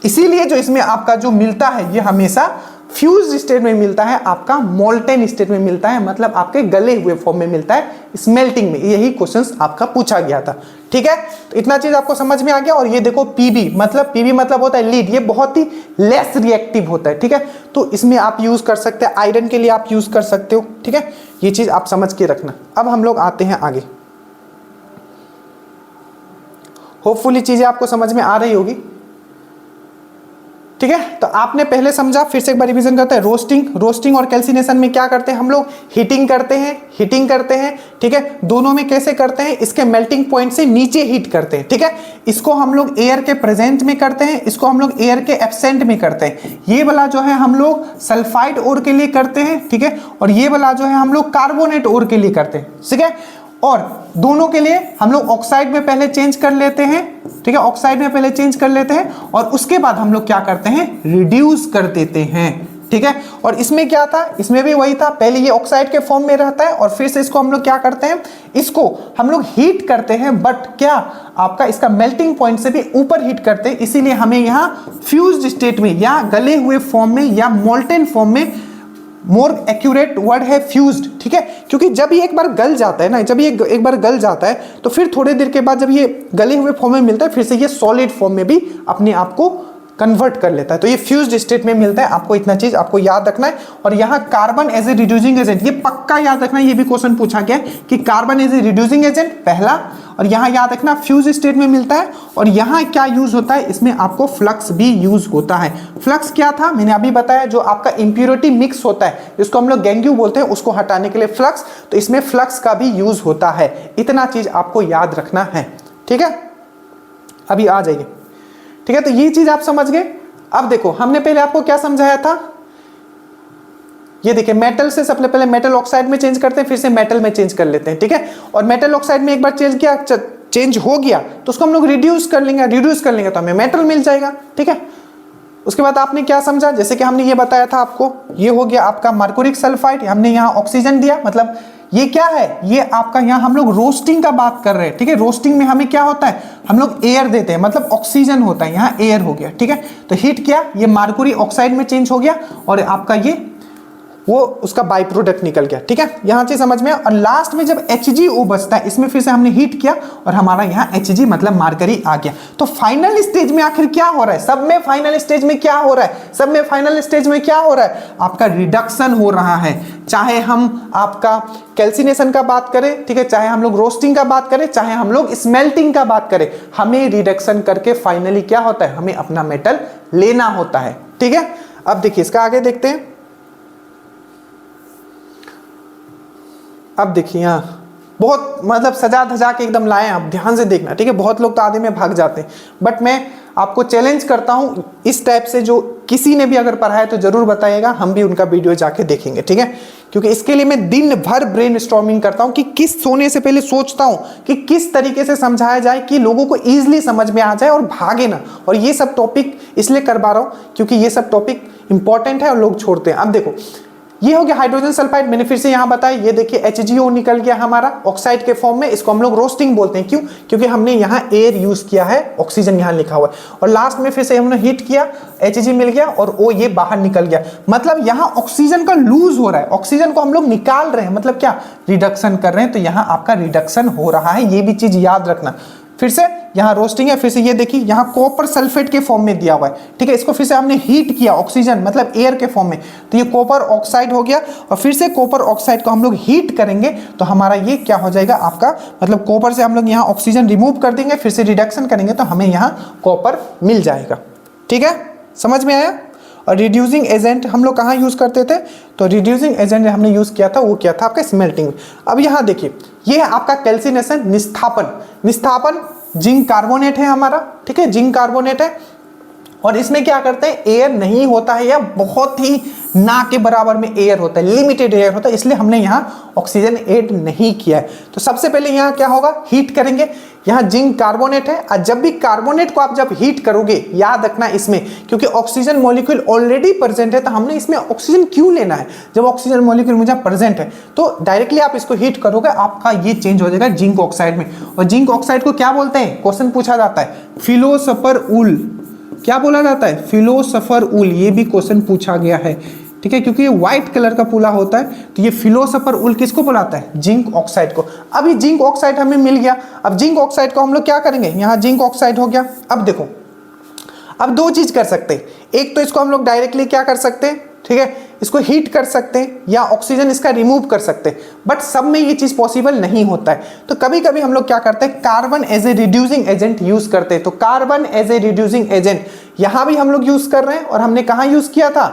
इसीलिए जो इसमें आपका जो मिलता है ये हमेशा फ्यूज स्टेट में मिलता है, आपका मोल्टेन स्टेट में मिलता है, मतलब आपके गले हुए फॉर्म में मिलता है स्मेल्टिंग में। यही क्वेश्चंस आपका पूछा गया था, ठीक है। तो इतना चीज आपको समझ में आ गया। और ये देखो पीबी मतलब होता है लीड, ये बहुत ही लेस रिएक्टिव होता है, ठीक है। तो इसमें आप यूज कर सकते हैं, आयरन के लिए आप यूज कर सकते हो, ठीक है। ये चीज आप समझ के रखना। अब हम लोग आते हैं आगे, होपफुली चीजें आपको समझ में आ रही होगी, ठीक है। तो आपने पहले समझा, फिर से एक बार रिवीजन करते हैं। रोस्टिंग और कैल्सिनेशन में क्या करते हैं हम लोग, हीटिंग करते हैं, ठीक है। दोनों में कैसे करते हैं, इसके मेल्टिंग पॉइंट से नीचे हीट करते हैं, ठीक है। इसको हम लोग एयर के प्रेजेंट में करते हैं, इसको हम लोग एयर के एब्सेंट में करते हैं। ये वाला जो है हम लोग सल्फाइड ओर के लिए करते हैं, ठीक है, और ये वाला जो है हम लोग कार्बोनेट ओर के लिए करते हैं, ठीक है। और दोनों के लिए हम लोग ऑक्साइड में पहले चेंज कर लेते हैं, ठीक है, ऑक्साइड में पहले चेंज कर लेते हैं, और उसके बाद हम लोग क्या करते हैं, रिड्यूस कर देते हैं, ठीक है। और इसमें क्या था, इसमें भी वही था, पहले ये ऑक्साइड के फॉर्म में रहता है और फिर से इसको हम लोग क्या करते हैं, इसको हम लोग हीट करते हैं, बट क्या आपका इसका मेल्टिंग पॉइंट से भी ऊपर हीट करते हैं। इसीलिए हमें यहाँ फ्यूज्ड स्टेट में या गले हुए फॉर्म में या मोल्टेन फॉर्म में, मोर एक्यूरेट वर्ड है फ्यूज्ड, ठीक है। क्योंकि जब ये एक बार गल जाता है ना, जब ये एक बार गल जाता है तो फिर थोड़ी देर के बाद जब ये गले हुए फॉर्म में मिलता है, फिर से ये सॉलिड फॉर्म में भी अपने आप को कन्वर्ट कर लेता है। तो ये फ्यूज्ड स्टेट में मिलता है, आपको इतना चीज आपको याद रखना है। और यहाँ carbon as a reducing agent, ये पक्का याद रखना, ये भी क्वेश्चन पूछा गया कि carbon as a reducing agent पहला, और यहाँ याद रखना फ्यूज स्टेट में मिलता है। और यहाँ क्या यूज होता है, इसमें आपको फ्लक्स भी यूज होता है। फ्लक्स क्या था मैंने अभी बताया, जो आपका इंप्योरिटी मिक्स होता है जिसको हम लोग गैंग्यू बोलते हैं, उसको हटाने के लिए फ्लक्स, तो इसमें फ्लक्स का भी यूज होता है। इतना चीज आपको याद रखना है, ठीक है। अभी आ जाइए, ठीक है। तो ये चीज आप समझ गए। अब देखो हमने पहले आपको क्या समझाया था, ये देखिए मेटल से सबसे पहले मेटल ऑक्साइड में चेंज करते हैं, फिर से मेटल में चेंज कर लेते हैं, ठीक है। और मेटल ऑक्साइड में एक बार चेंज हो गया तो उसको हम लोग रिड्यूस कर लेंगे तो हमें मेटल मिल जाएगा, ठीक है। उसके बाद आपने क्या समझा, जैसे कि हमने ये बताया था आपको, ये हो गया आपका मर्कुरिक सल्फाइड, हमने यहाँ ऑक्सीजन दिया, मतलब ये क्या है, ये आपका यहाँ हम लोग रोस्टिंग का बात कर रहे हैं, ठीक है। रोस्टिंग में हमें क्या होता है, हम लोग एयर देते हैं, मतलब ऑक्सीजन होता है, यहाँ एयर हो गया, ठीक है। तो हीट किया, ये मर्कुरी ऑक्साइड में चेंज हो गया और आपका ये वो उसका बाई प्रोडक्ट निकल गया। ठीक है, यहाँ चीज समझ में। और लास्ट में जब HgO बचता है, इसमें फिर से हमने हीट किया और हमारा यहाँ Hg मतलब मार्करी आ गया। तो फाइनल स्टेज में आखिर क्या हो रहा है? सब में फाइनल स्टेज में क्या हो रहा है? सब में फाइनल स्टेज में क्या हो रहा है? आपका रिडक्शन हो रहा है। चाहे हम आपका कैल्सिनेशन का बात करें, ठीक है, चाहे हम लोग रोस्टिंग का बात करें, चाहे हम लोग स्मेल्टिंग का बात करें, हमें रिडक्शन करके फाइनली क्या होता है? हमें अपना मेटल लेना होता है। ठीक है, अब देखिए इसका आगे देखते हैं। अब देखिए यहाँ बहुत मतलब सजा धजा के एकदम लाए हैं, आप ध्यान से देखना। ठीक है, बहुत लोग तो आधे में भाग जाते हैं, बट मैं आपको चैलेंज करता हूं इस टाइप से, जो किसी ने भी अगर पढ़ा है तो जरूर बताइएगा, हम भी उनका वीडियो जाके देखेंगे। ठीक है, क्योंकि इसके लिए मैं दिन भर ब्रेनस्टॉर्मिंग करता हूं कि किस सोने से पहले सोचता हूं कि किस तरीके से समझाया जाए कि लोगों को ईजिली समझ में आ जाए और भागे ना। और ये सब टॉपिक इसलिए करवा रहा हूं क्योंकि ये सब टॉपिक इंपॉर्टेंट है और लोग छोड़ते हैं। अब देखो ये हो गया हाइड्रोजन सल्फाइड। मैंने फिर से यहां बताया, ये देखिए HgO निकल गया हमारा ऑक्साइड के फॉर्म में। इसको हम लोग रोस्टिंग बोलते हैं। क्यों? क्योंकि हमने यहां एयर यूज किया है, ऑक्सीजन यहां लिखा हुआ है। और लास्ट में फिर से हमने हीट किया, Hg मिल गया और O ये बाहर निकल गया। मतलब यहां ऑक्सीजन का लूज हो रहा है, ऑक्सीजन को हम लोग निकाल रहे हैं, मतलब क्या? रिडक्शन कर रहे हैं। तो यहां आपका रिडक्शन हो रहा है, ये भी चीज याद रखना। फिर से यहाँ रोस्टिंग है, फिर से ये देखिए यहाँ कॉपर सल्फेट के फॉर्म में दिया हुआ है। ठीक है, इसको फिर से हमने हीट किया, ऑक्सीजन मतलब एयर के फॉर्म में, तो ये कॉपर ऑक्साइड हो गया। और फिर से कॉपर ऑक्साइड को हम लोग हीट करेंगे तो हमारा ये क्या हो जाएगा? आपका मतलब कॉपर से हम लोग यहाँ ऑक्सीजन रिमूव कर देंगे, फिर से रिडक्शन करेंगे तो हमें यहाँ कॉपर मिल जाएगा। ठीक है, समझ में आया? और रिड्यूसिंग एजेंट हम लोग कहाँ यूज़ करते थे? तो रिड्यूसिंग एजेंट हमने यूज़ किया था वो क्या था? आपका स्मेल्टिंग। अब यहाँ देखिए ये है आपका कैल्सिनेशन, निस्थापन। निस्थापन जिंक कार्बोनेट है हमारा। ठीक है, जिंक कार्बोनेट है और इसमें क्या करते हैं? एयर नहीं होता है या बहुत ही ना के बराबर में एयर होता है, लिमिटेड एयर होता है, इसलिए हमने यहाँ ऑक्सीजन ऐड नहीं किया है। तो सबसे पहले यहाँ क्या होगा? हीट करेंगे। यहाँ जिंक कार्बोनेट है और जब भी कार्बोनेट को आप जब हीट करोगे, याद रखना इसमें, क्योंकि ऑक्सीजन मॉलिक्यूल ऑलरेडी प्रेजेंट है, तो हमने इसमें ऑक्सीजन क्यों लेना है? जब ऑक्सीजन मॉलिक्यूल मुझे प्रेजेंट है तो डायरेक्टली आप इसको हीट करोगे, आपका ये चेंज हो जाएगा जिंक ऑक्साइड में। और जिंक ऑक्साइड को क्या बोलते हैं? क्वेश्चन पूछा जाता है, फिलोसफर ऊल। क्या बोला जाता है? फिलोसफर ऊल। ये भी क्वेश्चन पूछा गया है। ठीक है, क्योंकि ये व्हाइट कलर का पुला होता है, तो ये फिलोसफर ऊल किसको बुलाता है? जिंक ऑक्साइड को। अब ये जिंक ऑक्साइड हमें मिल गया। अब जिंक ऑक्साइड को हम लोग क्या करेंगे? यहाँ जिंक ऑक्साइड हो गया। अब देखो, अब दो चीज कर सकते हैं। एक तो इसको हम लोग डायरेक्टली क्या कर सकते हैं? ठीक है, इसको हीट कर सकते हैं या ऑक्सीजन इसका रिमूव कर सकते हैं, बट सब में ये चीज पॉसिबल नहीं होता है। तो कभी कभी हम लोग क्या करते हैं? Carbon as a reducing agent use करते हैं। तो carbon as a reducing agent यहां भी हम लोग यूज कर रहे हैं। और हमने कहां यूज किया था?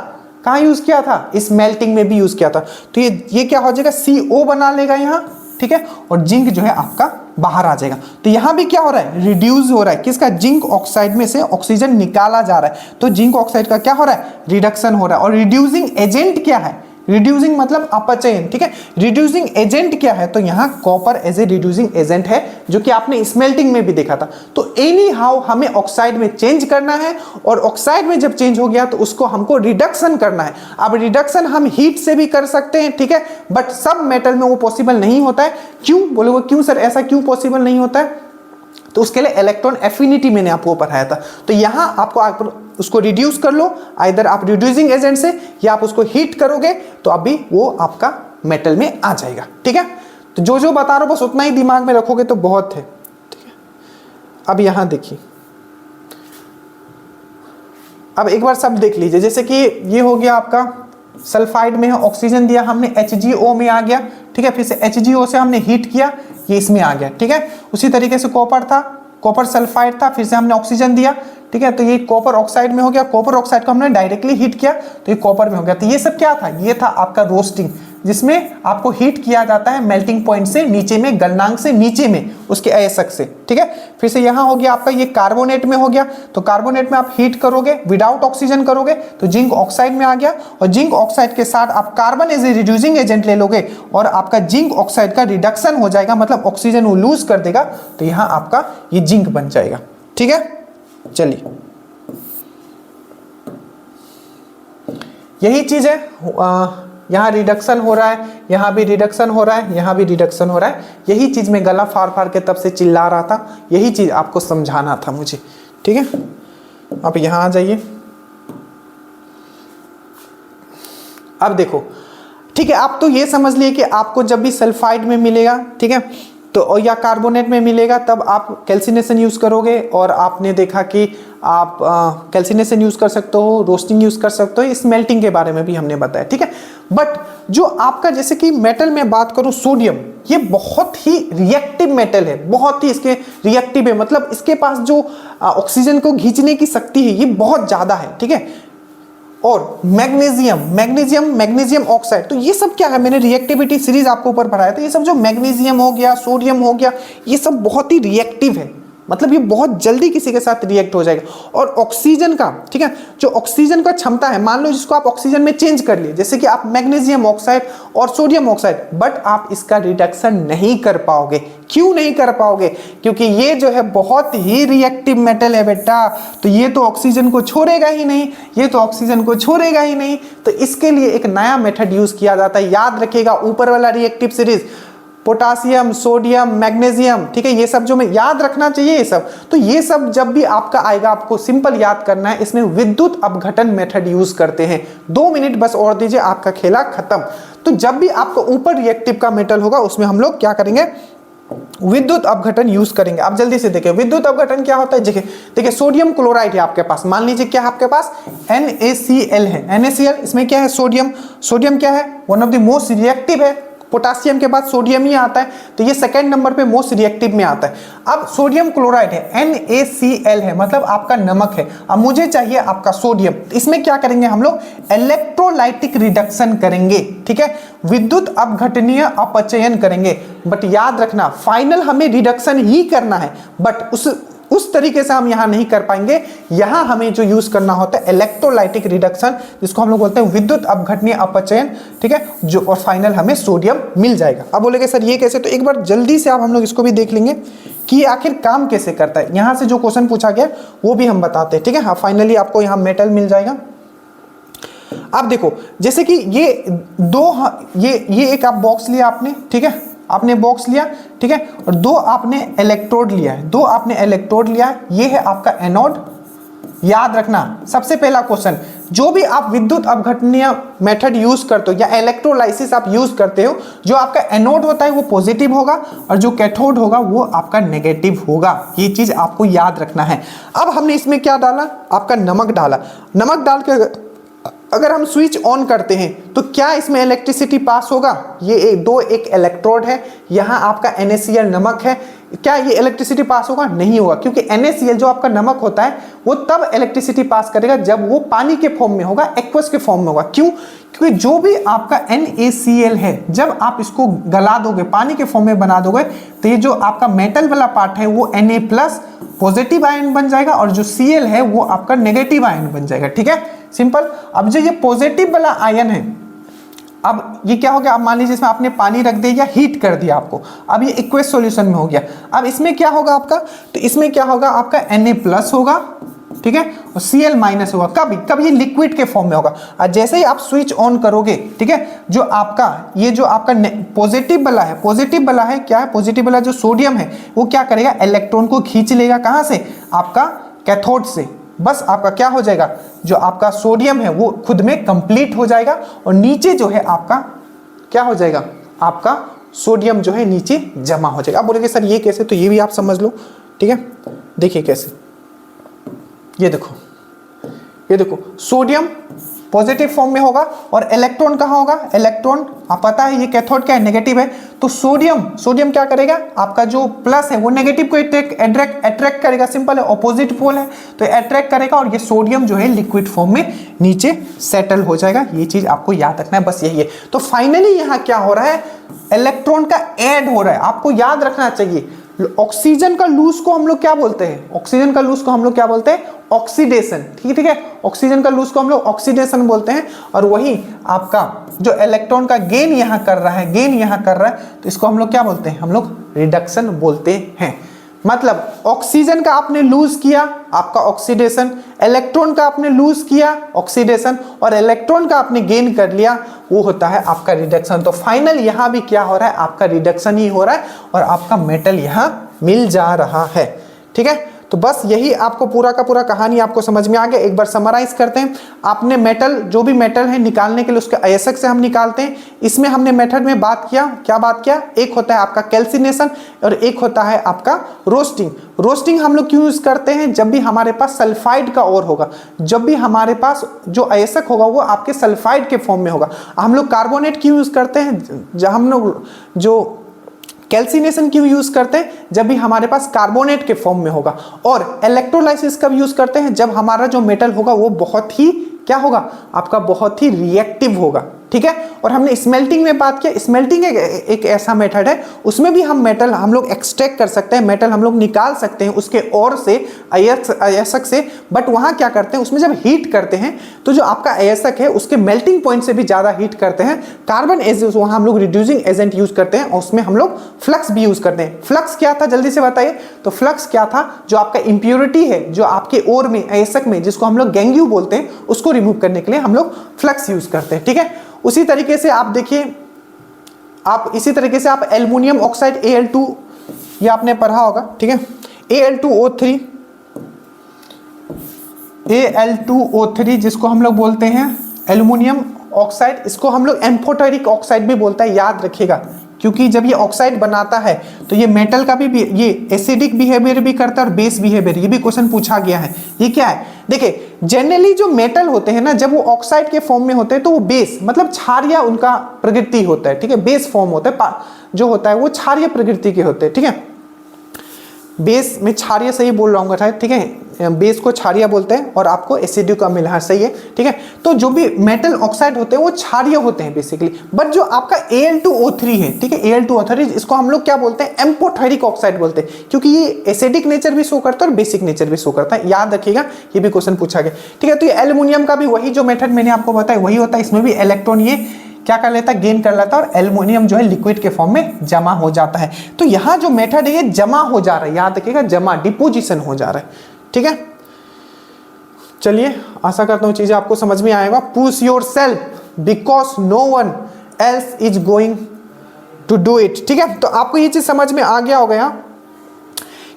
कहां यूज किया था? इस मेल्टिंग में भी यूज किया था। तो ये क्या हो जाएगा? CO बना लेगा यहाँ। ठीक है, और जिंक जो है आपका बाहर आ जाएगा। तो यहां भी क्या हो रहा है? रिड्यूस हो रहा है। किसका? जिंक ऑक्साइड में से ऑक्सीजन निकाला जा रहा है। तो जिंक ऑक्साइड का क्या हो रहा है? रिडक्शन हो रहा है। और रिड्यूसिंग एजेंट क्या है? रिड्यूसिंग मतलब अपचयन। ठीक है, रिड्यूसिंग एजेंट क्या है? तो यहाँ copper as a reducing agent है, जो कि आपने स्मेल्टिंग में भी देखा था। तो एनी हाउ हमें ऑक्साइड में चेंज करना है, और ऑक्साइड में जब चेंज हो गया तो उसको हमको रिडक्शन करना है। अब रिडक्शन हम हीट से भी कर सकते हैं, ठीक है, बट सब मेटल में वो पॉसिबल नहीं होता है। क्यों बोलोगे? क्यों सर ऐसा क्यों पॉसिबल नहीं होता है? तो उसके लिए इलेक्ट्रॉन एफिनिटी मैंने आपको पढ़ाया था। तो यहां आपको उसको रिड्यूस कर लो, आइदर आप रिड्यूसिंग एजेंट से या आप उसको हीट करोगे, तो अभी वो आपका मेटल में आ जाएगा। ठीक है, तो जो जो बता रहा हूं बस उतना ही दिमाग में रखोगे तो बहुत है। ठीक है, अब यहां देखिए, अब एक बार सब देख लीजिए। जैसे कि ये हो गया आपका सल्फाइड में है, ऑक्सीजन दिया हमने, HgO में आ गया। ठीक है, फिर से HgO से हमने हीट किया, ये इसमें आ गया। ठीक है, उसी तरीके से कॉपर था, कॉपर सल्फाइड था, फिर से हमने ऑक्सीजन दिया। ठीक है, तो ये कॉपर ऑक्साइड में हो गया। कॉपर ऑक्साइड को हमने डायरेक्टली हीट किया तो ये कॉपर में हो गया। तो ये सब क्या था? ये था आपका रोस्टिंग, जिसमें आपको हीट किया जाता है मेल्टिंग पॉइंट से नीचे में, गलनांक से नीचे में, उसके अयस्क से। ठीक है, फिर से यहाँ हो गया आपका ये कार्बोनेट में हो गया। तो कार्बोनेट में आप हीट करोगे, विदाउट ऑक्सीजन करोगे, तो जिंक ऑक्साइड में आ गया। और जिंक ऑक्साइड के साथ आप carbon as a reducing agent ले लोगे और आपका जिंक ऑक्साइड का रिडक्शन हो जाएगा, मतलब ऑक्सीजन वो लूज कर देगा, तो यहाँ आपका ये जिंक बन जाएगा। ठीक है, चलिए यही चीज है। यहाँ रिडक्शन हो रहा है, यहाँ भी रिडक्शन हो रहा है, यहाँ भी रिडक्शन हो रहा है। यही चीज मैं गला फाड़ फाड़ के तब से चिल्ला रहा था, यही चीज आपको समझाना था मुझे। ठीक है, आप यहाँ आ जाइए। अब देखो, ठीक है, आप तो ये समझ लिए कि आपको जब भी सल्फाइड में मिलेगा, ठीक है, तो या कार्बोनेट में मिलेगा तब आप कैल्सिनेशन यूज करोगे। और आपने देखा कि आप कैल्सिनेशन यूज कर सकते हो, रोस्टिंग यूज कर सकते हो, स्मेल्टिंग के बारे में भी हमने बताया, ठीक है। बट जो आपका जैसे कि मेटल में बात करूं, सोडियम, ये बहुत ही रिएक्टिव मेटल है, बहुत ही इसके रिएक्टिव है, मतलब इसके पास जो ऑक्सीजन को खींचने की शक्ति है ये बहुत ज्यादा है, ठीक है। और मैग्नीशियम ऑक्साइड, तो ये सब क्या है, मैंने रिएक्टिविटी सीरीज आपको ऊपर पढ़ाया था। ये सब जो मैग्नीशियम हो गया, सोडियम हो गया, ये सब बहुत ही रिएक्टिव है, मतलब ये बहुत जल्दी किसी के साथ रिएक्ट हो जाएगा। और ऑक्सीजन का, ठीक है, जो ऑक्सीजन का क्षमता है, मान लो जिसको आप ऑक्सीजन में चेंज कर लिए, जैसे कि आप मैग्नीशियम ऑक्साइड और सोडियम ऑक्साइड, बट आप इसका रिडक्शन नहीं कर पाओगे। क्यों नहीं कर पाओगे? क्योंकि ये जो है बहुत ही रिएक्टिव मेटल है बेटा, तो ये तो ऑक्सीजन को छोड़ेगा ही नहीं, ये तो ऑक्सीजन को छोड़ेगा ही नहीं। तो इसके लिए एक नया मेथड यूज किया जाता है, याद रखिएगा, ऊपर वाला reactive series, potassium, sodium, magnesium, ठीक है, ये सब जो मैं याद रखना चाहिए ये सब। तो ये सब जब भी आपका आएगा, आपको सिंपल याद करना है, इसमें विद्युत अपघटन मेथड यूज करते हैं। 2 मिनट बस और दीजिए, आपका खेला खत्म। तो जब भी आपको ऊपर रिएक्टिव का मेटल होगा उसमें हम लोग क्या करेंगे, विद्युत अपघटन यूज करेंगे। अब जल्दी से देखिए विद्युत अपघटन क्या होता है। देखिए सोडियम क्लोराइड है आपके पास, मान लीजिए क्या है आपके पास, NaCl है, NaCl, इसमें क्या है, सोडियम। सोडियम क्या है, one of the most reactive है, पोटासियम के बाद सोडियम ही आता है, तो ये सेकंड नंबर पे मोस्ट रिएक्टिव में आता है। अब सोडियम क्लोराइड है, NaCl है, मतलब आपका नमक है। अब मुझे चाहिए आपका सोडियम, इसमें क्या करेंगे हम लोग, इलेक्ट्रोलाइटिक रिडक्शन करेंगे, ठीक है, विद्युत अपघटनीय अपचयन करेंगे। बट याद रखना, फाइनल हमें रिडक्शन ही करना है, बट उस तरीके से हम यहां नहीं कर पाएंगे। यहां हमें जो यूज करना होता है इलेक्ट्रोलाइटिक रिडक्शन, जिसको हम लोग बोलते हैं विद्युत अपघटनीय अपचयन, ठीक है, जो और फाइनल हमें सोडियम मिल जाएगा। अब बोलेंगे सर ये कैसे, तो एक बार जल्दी से आप हम लोग इसको भी देख लेंगे कि आखिर काम कैसे करता है। यहां से जो क्वेश्चन पूछा गया वो भी हम बताते हैं, ठीक है। हाँ, फाइनली आपको यहां मेटल मिल जाएगा। अब देखो, जैसे कि ये एक आप बॉक्स लिया आपने, ठीक है, आपने बॉक्स लिया, ठीक है, और 2 आपने इलेक्ट्रोड लिया है, 2 आपने इलेक्ट्रोड लिया है, ये है आपका एनोड। याद रखना, सबसे पहला क्वेश्चन, जो भी आप विद्युत अपघटनीय मेथड यूज करते हो या इलेक्ट्रोलाइसिस आप यूज करते हो, जो आपका एनोड होता है वो पॉजिटिव होगा और जो कैथोड होगा वो आपका नेगेटिव होगा। ये चीज आपको याद रखना है। अब हमने इसमें क्या डाला, आपका नमक डाला। नमक डाल के अगर हम स्विच ऑन करते हैं तो क्या इसमें इलेक्ट्रिसिटी पास होगा? ये एक इलेक्ट्रोड है, यहाँ आपका NaCl नमक है, क्या ये इलेक्ट्रिसिटी पास होगा? नहीं होगा, क्योंकि NaCl जो आपका नमक होता है वो तब इलेक्ट्रिसिटी पास करेगा जब वो पानी के फॉर्म में होगा, एक्वस के फॉर्म में होगा। क्यों? क्योंकि जो भी आपका NaCl है, जब आप इसको गला दोगे, पानी के फॉर्म में बना दोगे, तो ये जो आपका मेटल वाला पार्ट है वो Na+ पॉजिटिव आयन बन जाएगा और जो Cl है वो आपका नेगेटिव आयन बन जाएगा, ठीक है, सिंपल। अब जो ये पॉजिटिव वाला आयन है, अब ये क्या हो गया, अब मान लीजिए इसमें आपने पानी रख दिया या हीट कर दिया आपको, अब ये एक्वस सॉल्यूशन में हो गया। अब इसमें क्या होगा आपका, तो इसमें क्या होगा आपका Na+ होगा, ठीक है, और Cl- होगा। कब ये लिक्विड के फॉर्म में होगा। और जैसे ही आप स्विच ऑन करोगे, ठीक है, जो आपका ये जो आपका पॉजिटिव वाला है, क्या है, पॉजिटिव वाला जो सोडियम है वो क्या करेगा, इलेक्ट्रॉन को खींच लेगा, कहां से, आपका कैथोड से। बस आपका क्या हो जाएगा, जो आपका सोडियम है वो खुद में कंप्लीट हो जाएगा और नीचे जो है आपका क्या हो जाएगा, आपका सोडियम जो है नीचे जमा हो जाएगा। अब बोलेंगे सर ये कैसे, तो ये भी आप समझ लो, ठीक है। देखिए कैसे, ये देखो सोडियम पॉजिटिव फॉर्म में होगा और इलेक्ट्रॉन कहाँ होगा, इलेक्ट्रॉन आप पता है ये कैथोड क्या है, नेगेटिव है, तो सोडियम क्या करेगा, आपका जो प्लस है वो नेगेटिव को अट्रैक्ट करेगा, सिंपल है, ऑपोजिट पोल है तो अट्रैक्ट करेगा और ये सोडियम जो है लिक्विड फॉर्म में नीचे सेटल हो जाएगा। ये चीज आपको याद रखना है, बस यही है। तो फाइनली यहाँ क्या हो रहा है, इलेक्ट्रॉन का ऐड हो रहा है, आपको याद रखना चाहिए। ऑक्सीजन का लूज को हम लोग क्या बोलते हैं, ऑक्सीजन का लूज को हम लोग क्या बोलते हैं, ऑक्सीडेशन, ठीक है, ऑक्सीजन का लूज को हम लोग ऑक्सीडेशन बोलते हैं। और वही आपका जो इलेक्ट्रॉन का गेन यहाँ कर रहा है, तो इसको हम लोग क्या बोलते हैं, हम लोग रिडक्शन बोलते हैं। मतलब ऑक्सीजन का आपने लूज किया, आपका ऑक्सीडेशन, इलेक्ट्रॉन का आपने लूज किया, ऑक्सीडेशन, और इलेक्ट्रॉन का आपने गेन कर लिया, वो होता है आपका रिडक्शन। तो फाइनल यहां भी क्या हो रहा है, आपका रिडक्शन ही हो रहा है और आपका मेटल यहां मिल जा रहा है, ठीक है। तो बस यही आपको पूरा का पूरा कहानी आपको समझ में आ गया। एक बार समराइज करते हैं। आपने मेटल, जो भी मेटल है निकालने के लिए उसके अयस्क से हम निकालते हैं। इसमें हमने मेथड में बात किया, क्या बात किया, एक होता है आपका कैल्सिनेशन और एक होता है आपका रोस्टिंग। रोस्टिंग हम लोग क्यों यूज करते हैं? जब भी हमारे पास सल्फाइड का ओर होगा, जब भी हमारे पास जो अयस्क होगा वो आपके सल्फाइड के फॉर्म में होगा। हम लोग कार्बोनेट क्यों यूज करते हैं? जब हम लोग जो कैल्सिनेशन क्यों यूज करते हैं? जब भी हमारे पास कार्बोनेट के फॉर्म में होगा। और इलेक्ट्रोलाइसिस कब यूज करते हैं? जब हमारा जो मेटल होगा वो बहुत ही क्या होगा, आपका बहुत ही रिएक्टिव होगा, ठीक है। और हमने स्मेल्टिंग में बात किया। स्मेल्टिंग एक ऐसा मेथड है, उसमें भी हम मेटल हम लोग एक्सट्रैक्ट कर सकते हैं, मेटल हम लोग निकाल सकते हैं उसके ओर से, अयस्क से। बट वहां क्या करते हैं, उसमें जब हीट करते हैं तो जो आपका अयस्क है उसके मेल्टिंग पॉइंट से भी ज्यादा हीट करते हैं। कार्बन एजेंट वहां हम लोग रिड्यूसिंग एजेंट यूज करते हैं और उसमें हम लोग फ्लक्स भी यूज करते हैं। फ्लक्स क्या था, जल्दी से बताइए। तो फ्लक्स क्या था? जो आपका इंप्योरिटी है जो आपके ओर में, अयस्क में, जिसको हम लोग गैंग्यू बोलते हैं, उसको रिमूव करने के लिए हम लोग फ्लक्स यूज करते हैं, ठीक है। उसी तरीके से आप देखिए, आप इसी तरीके से आप एल्युमिनियम ऑक्साइड Al2, ये आपने पढ़ा होगा, ठीक है। Al2O3, Al2O3 जिसको हम लोग बोलते हैं एल्युमिनियम ऑक्साइड, इसको हम लोग एम्फोटेरिक ऑक्साइड भी बोलता है, याद रखिएगा। क्योंकि जब ये ऑक्साइड बनाता है तो ये मेटल का भी ये एसिडिक बिहेवियर भी करता है और बेस बिहेवियर, ये भी क्वेश्चन पूछा गया है। ये क्या है? देखिए, जनरली जो मेटल होते हैं ना, जब वो ऑक्साइड के फॉर्म में होते हैं तो वो बेस मतलब क्षारीय उनका प्रकृति होता है, ठीक है। बेस फॉर्म होता है, जो होता है वो क्षारीय प्रकृति के होते हैं, ठीक है। बेस में क्षारीय सही बोल रहा हूँ, ठीक है। बेस को क्षारीय बोलते हैं और आपको एसिडिक का मिला, सही है, ठीक है। तो जो भी मेटल ऑक्साइड होते हैं वो क्षारीय होते हैं बेसिकली। बट जो आपका Al2O3 है, ठीक है, Al2O3 इसको हम लोग क्या बोलते हैं? एम्फोटेरिक ऑक्साइड बोलते हैं, क्योंकि ये एसिडिक नेचर भी शो करता है और बेसिक नेचर भी शो करता है, याद रखिएगा, ये भी क्वेश्चन पूछा गया, ठीक है। तो ये एल्युमिनियम का भी वही जो मेथड मैंने आपको बताया वही होता है। इसमें भी इलेक्ट्रॉन ये क्या कर लेता है, गेन कर लेता है और एल्युमिनियम जो है लिक्विड के फॉर्म में जमा हो जाता है। तो यहाँ जो मेथड है ये जमा हो जा रहा है, याद रखिएगा, जमा, डिपोजिशन हो जा रहा है, ठीक है। चलिए, आशा करता हूँ चीजें आपको समझ में आएगा। Push yourself because no one else is going to do it, ठीक है। तो आपको ये चीज समझ में आ गया होगा यहाँ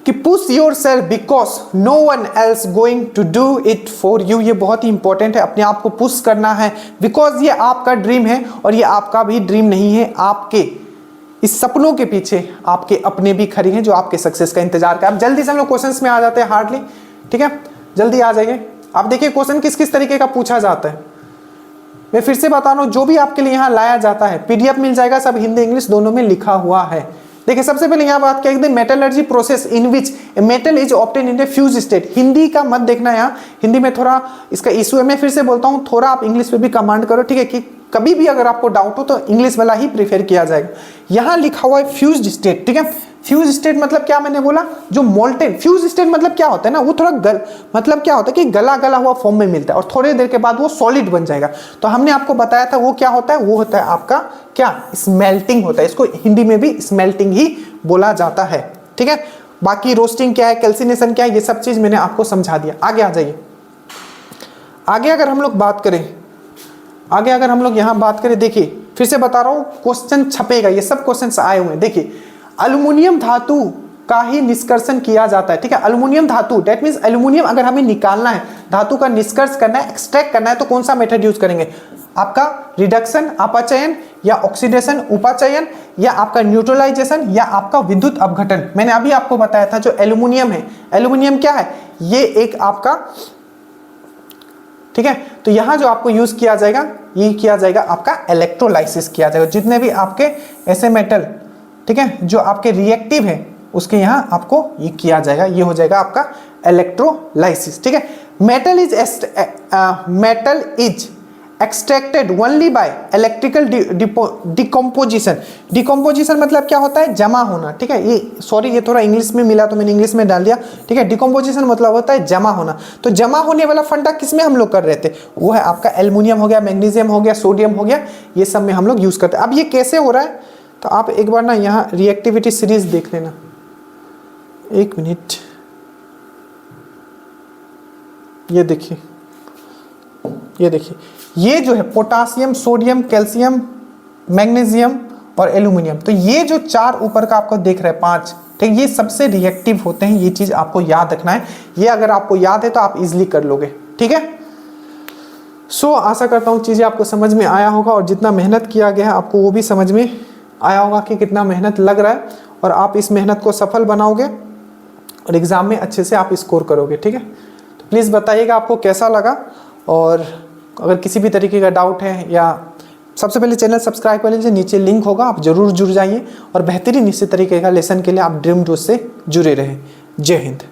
कि push yourself because no one else going to do it for you. ये बहुत ही इंपॉर्टेंट है, अपने आप को पुश करना है, बिकॉज ये आपका ड्रीम है और ये आपका भी ड्रीम नहीं है। आपके इस सपनों के पीछे आपके अपने भी खड़े हैं जो आपके सक्सेस का इंतजार कर। अब जल्दी से हम लोग क्वेश्चंस में आ जाते हैं हार्डली, ठीक है, जल्दी आ जाइए। आप देखिए क्वेश्चन किस किस तरीके का पूछा जाता है। मैं फिर से बता रहा हूं, जो भी आपके लिए यहाँ लाया जाता है पीडीएफ मिल जाएगा, सब हिंदी इंग्लिश दोनों में लिखा हुआ है। देखिए, सबसे पहले यहाँ बात क्या, metallurgy process in which metal is obtain in A fuse state. Hindi का मत देखना, यहाँ हिंदी में थोड़ा इसका इशू है। मैं फिर से बोलता हूँ, थोड़ा आप इंग्लिश पे भी कमांड करो, ठीक है, कि कभी भी अगर आपको डाउट हो तो इंग्लिश वाला ही प्रीफर किया जाएगा। यहाँ लिखा हुआ है फ्यूज स्टेट, ठीक है। फ्यूज स्टेट मतलब क्या, मैंने बोला जो मोल्टेन, फ्यूज स्टेट मतलब क्या होता है ना, वो थोड़ा मतलब क्या होता है कि गला गला हुआ फॉर्म में मिलता है और थोड़ी देर के बाद वो सॉलिड बन जाएगा। तो हमने आपको बताया था वो क्या होता है, वो होता है आपका क्या, स्मेल्टिंग होता है। इसको हिंदी में भी स्मेल्टिंग ही बोला जाता है, ठीक है। बाकी रोस्टिंग क्या है, कैल्सिनेशन क्या है, ये सब चीज मैंने आपको समझा दिया। आगे आ जाइए। आगे अगर हम लोग बात करें, आगे अगर हम लोग यहाँ बात करें, देखिए फिर से बता रहा हूँ, क्वेश्चन छपेगा, ये सब क्वेश्चन आए हुए हैं। देखिए, एल्युमिनियम धातु का ही निष्कर्षण किया जाता है, ठीक है। एल्युमिनियम धातु, दैट मींस एल्युमिनियम अगर हमें निकालना है, धातु का निष्कर्ष करना है, एक्सट्रैक्ट करना है, तो कौन सा मेथड यूज करेंगे? आपका रिडक्शन, अपचयन, या ऑक्सीडेशन, उपचयन, या आपका न्यूट्रलाइजेशन, या आपका विद्युत अपघटन। मैंने अभी आपको बताया था जो एल्युमिनियम है, एल्युमिनियम क्या है, ये एक आपका, ठीक है। तो यहां जो आपको यूज किया जाएगा, ये किया जाएगा आपका इलेक्ट्रोलाइसिस किया जाएगा। जितने भी आपके ऐसे मेटल, ठीक है, जो आपके रिएक्टिव है, उसके यहां आपको ये किया जाएगा, ये हो जाएगा आपका इलेक्ट्रोलाइसिस, ठीक है। Metal is extracted only by electrical decomposition. Decomposition मतलब क्या होता है, जमा होना, ठीक है। ये सॉरी, ये थोड़ा इंग्लिश में मिला तो मैंने इंग्लिश में डाल दिया, ठीक है। डिकम्पोजिशन मतलब होता है जमा होना। तो जमा होने वाला फंडा किसमें हम लोग कर रहे थे, वो है आपका एल्युमिनियम हो गया, मैग्नीशियम हो गया, सोडियम हो गया, ये सब में हम लोग यूज करते हैं। अब ये कैसे हो रहा है, तो आप एक बार ना यहाँ रिएक्टिविटी सीरीज देख लेना, एक मिनट। ये देखिए, ये देखिए, ये जो है पोटासियम, सोडियम, कैल्शियम, मैग्नीशियम और एल्युमिनियम, तो ये जो चार ऊपर का आपको देख रहे हैं, 5 ठीक, ये सबसे रिएक्टिव होते हैं, ये चीज आपको याद रखना है। ये अगर आपको याद है तो आप इजिली कर लोगे। ठीक है, सो आशा करता हूँ चीजें आपको समझ में आया होगा और जितना मेहनत किया गया है आपको वो भी समझ में आया होगा कि कितना मेहनत लग रहा है और आप इस मेहनत को सफल बनाओगे और एग्जाम में अच्छे से आप स्कोर करोगे। ठीक है, तो प्लीज़ बताइएगा आपको कैसा लगा, और अगर किसी भी तरीके का डाउट है या सबसे पहले चैनल सब्सक्राइब कर लीजिए, नीचे लिंक होगा, आप जरूर जुड़ जाइए और बेहतरीन इसी तरीके का लेसन के लिए आप ड्रीम डोज से जुड़े रहें। जय हिंद।